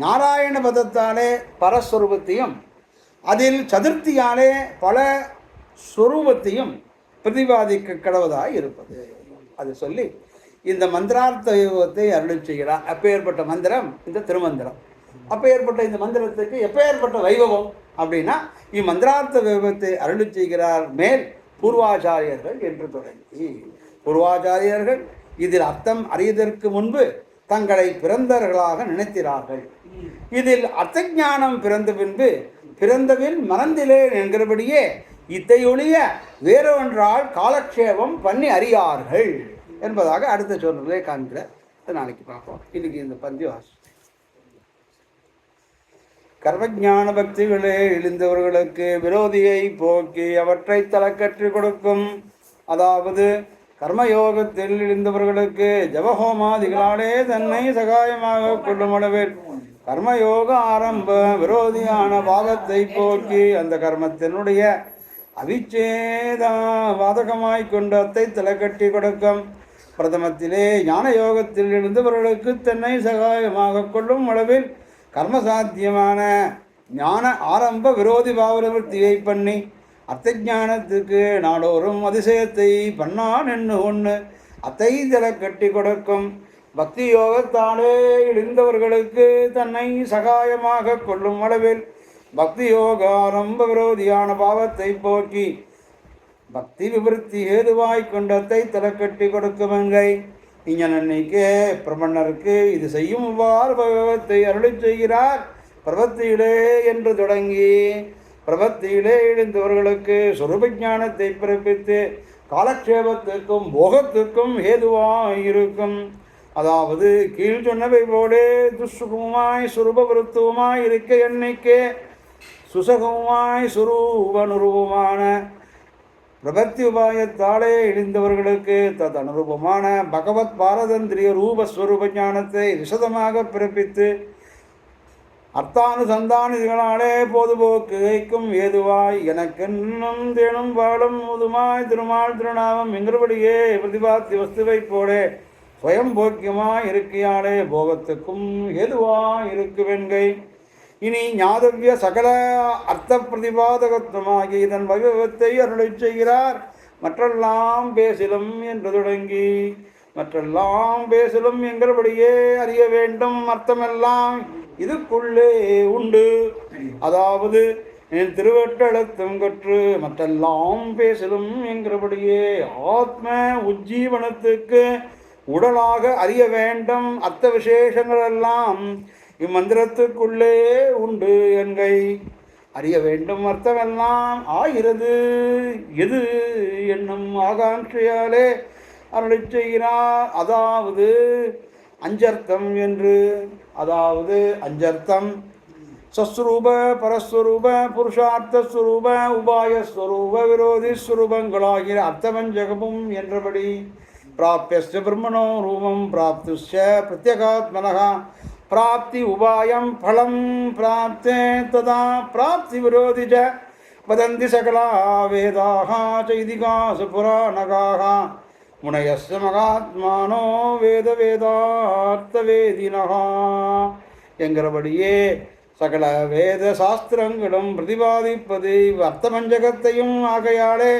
நாராயண பதத்தாலே பரஸ்வரூபத்தையும் அதில் சதுர்த்தியாலே பல ஸ்வரூபத்தையும் பிரதிபாதிக்க கடவதாக இருப்பது. அது சொல்லி இந்த மந்திரார்த்த யோகத்தை அருளி செய்கிறார். அப்பேற்பட்ட மந்திரம் இந்த திருமந்திரம். அப்பேற்பட்ட இந்த மந்திரத்துக்கு எப்பேற்பட்ட வைபவம் அப்படின்னா இம்மந்திரார்த்த வைபவத்தை அருளி செய்கிறார் மேல் பூர்வாச்சாரியர்கள் என்று தொடங்கி பூர்வாச்சாரியர்கள் இதில் அர்த்தம் அறியதற்கு முன்பு தங்களை பிறந்தவர்களாக நினைக்கிறார்கள். இதில் அர்த்த ஞானம் பிறந்தபின் மறந்திலே என்கிறபடியே இத்தையொழிய வேறொன்றால் காலக்ஷேபம் பண்ணி அறியார்கள் என்பதாக அடுத்த சொல்றதை காண்கிற. நாளைக்கு பார்ப்போம். இன்னைக்கு இந்த பந்தியவாசி கர்மஞான பக்திகளே இழிந்தவர்களுக்கு விரோதியை போக்கி அவற்றை தலக்கற்றி கொடுக்கும். அதாவது கர்மயோகத்தில் இழிந்தவர்களுக்கு ஜபஹோமாதிகளாலே தன்னை சகாயமாக கொள்ளும் அளவில் கர்மயோக ஆரம்ப விரோதியான பாவத்தை போக்கி அந்த கர்மத்தினுடைய அவிச்சேத வாதகமாய் கொண்டு அத்தை தலைக்கட்டி கொடுக்கும். பிரதமத்திலே ஞான யோகத்தில் இருந்தவர்களுக்கு தன்னை சகாயமாக கொள்ளும் அளவில் கர்மசாத்தியமான ஞான ஆரம்ப விரோதி பாவனிவர்த்தியை பண்ணி அத்தை ஞானத்துக்கு நாடோறும் அதிசயத்தை பண்ணான் என்று ஒன்று அத்தை தலை கட்டி கொடுக்கும். பக்தி யோகத்தாலே இழிந்தவர்களுக்கு தன்னை சகாயமாக கொள்ளும் அளவில் பக்தி யோக ஆரம்ப விரோதியான பாவத்தை போக்கி பக்தி விவருத்தி ஏதுவாய் கொண்டத்தை தலை கட்டி கொடுக்கும். என்கை இஞனன்னைக்கே பிரபன்னருக்கு இது செய்யும் இவ்வாறு பகவத்தை அருளி செய்கிறார். பிரபத்தியிலே என்று தொடங்கி பிரபத்தியிலே இழிந்தவர்களுக்கு சொரூப ஞானத்தை பிறப்பித்து காலக்ஷேபத்திற்கும் போகத்திற்கும் ஏதுவாயிருக்கும். அதாவது கீழ் சொன்னவை போலே துசுகமாய் சுரூப விருத்துவமாய் இருக்க எண்ணிக்கே சுசகமாய் சுரூபனுரூபமான பிரபத்தி உபாயத்தாலே இழிந்தவர்களுக்கு தத் அனுரூபமான பகவத் பாரதந்திரிய ரூபஸ்வரூப ஞானத்தை விசதமாக பிறப்பித்து அர்த்தானுசந்தானிகளாலே பொதுபோக்கு வைக்கும் ஏதுவாய் எனக்கென்னும் தேனும் பாடும் முதுமாய் திருமால் திருநாமம் என்கிறபடியே பிரதிபாத்தி வஸ்துவை போலே ஸ்வயம் போக்கியமாய் இருக்கையாலே போகத்துக்கும் ஏதுவாய் இருக்குவென்கை. இனி ஞாதவிய சகல அர்த்த பிரதிபாதகத்துவமாகி இதன் வைபவத்தை அருளை செய்கிறார். மற்றெல்லாம் பேசிலும் என்று தொடங்கி மற்றெல்லாம் பேசிலும் என்கிறபடியே அறிய வேண்டும் அர்த்தமெல்லாம் இதுக்குள்ளே உண்டு. அதாவது என் திருவட்டெழுத்தும் கற்று மற்றெல்லாம் பேசிலும் என்கிறபடியே ஆத்ம உஜ்ஜீவனத்துக்கு உடலாக அறிய வேண்டும் அர்த்த விசேஷங்களெல்லாம் இம்மந்திரத்துக்குள்ளே உண்டு என்கை. அறிய வேண்டும் அர்த்தமெல்லாம் ஆகிறது எது என்னும் ஆகாங்கையாலே அருளை செய்கிறார். அதாவது அஞ்சர்த்தம் என்று அதாவது அஞ்சர்த்தம் சஸ்வரூப பரஸ்வரூப புருஷார்த்தஸ்வரூப உபாயஸ்வரூப விரோதி ஸ்வரூபங்களாகிற அர்த்தமஞ்சகமும் என்றபடி பிராப்திய பிரம்மணோ ரூபம் பிராப்துஷ்ய பிரத்யேகாத்மனः பிராப்தி உபாயம் பலம் பிராப்தே ததா பிராப்தி விரோதி ச वदन्ति सकला वेदाः चैदिकासु पुराणकाः मुनयस्य மகாத்மானோ வேத வேதார்த்தவேதினः என்கிறபடியே சகல வேத சாஸ்திரங்களும் பிரதிபாதிப்பது அர்த்தமஞ்சகத்தையும் ஆகையாலே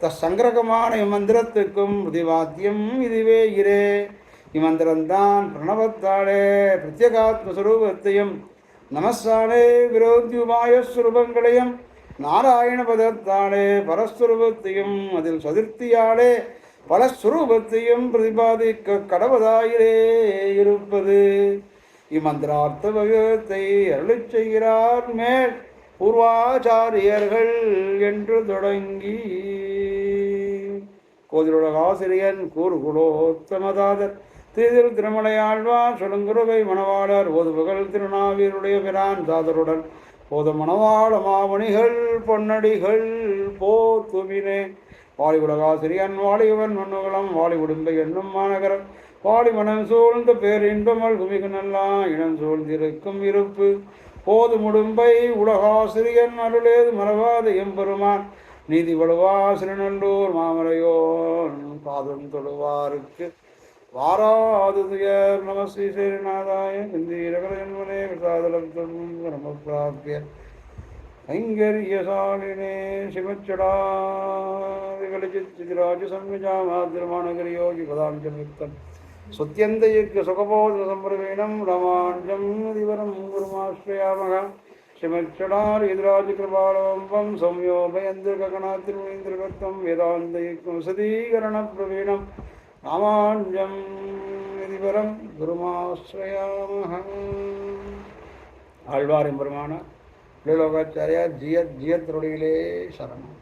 தற்சங்கிரகமான இம்மந்திரத்துக்கும் பிரதிபாத்தியம் இதுவே இரே. இம்மந்திரம்தான் பிரணவத்தாலே பிரத்யேகாத்மஸ்வரூபத்தையும் நமஸ்தானே விரோத்யுபாயஸ்வரூபங்களையும் நாராயண பதத்தாலே பரஸ்வரூபத்தையும் அதில் சதுர்த்தியாலே பலஸ்வரூபத்தையும் பிரதிபாதிக்க கடவதாயிரே இருப்பது. இம்மந்திரார்த்த வகத்தை அருளிச் செய்கிறார் மேல் பூர்வாச்சாரியர்கள் என்று தொடங்கி கோதிலுலகாசிரியன் கூறுகுலோத்தமதாதர் தீதில் திருமலையாழ்வார் சொல்லுங்குருவை மணவாளர் ஓதுபுகள் திருநாவீருடைய பிரான் தாதருடன் போத மணவாள மாமணிகள் பொன்னடிகள் போத்துமினே. வாழி உலகாசிரியன் வாழியவன் மண்ணுகலம் வாழி உடும்பை என்னும் மாநகரம் வாழி மனம் சூழ்ந்த பேரின்பமல் குமிகு நல்லா இனம் சூழ்ந்திருக்கும் இருப்பு போது முடும்பை உலகாசிரியன் அருளேது மறவாத எம்பெருமான் நீதி வலுவா சிறுநல்லூர் மாமரையோன் காதும் தொழுவாருக்கு வாராது துயர் நம ஸ்ரீ ஸ்ரீநாதாய இந்தீரகன்மனே விசாதலம் நம பிராபிய ஐங்கரியசாலினே சிவச்சடாதிகளிச்சிராஜ சம்விஜாமாதிரமானகரியோகி பதாஞ்சமித்தம் சுத்தியந்தயுக்த சுகபோத சம்பிரவீணம் ரமாஞ்சம் திவரம் குருமாஸ்ரயாமக சிவச்சடார் எதிராஜ கிருபாலவம்பம் சௌமியோபயந்திரகணாத்திருந்திரகத்தம் வேதாந்தயுக்தம் சதீகரண பிரவீணம் ராமாஞ்சம் திவரம் குருமாஸ்ரயாமக. ஆழ்வார் எம்பெருமான லோகாச்சாரியா ஜியத் ஜியத் ரொடியிலே சரணம்.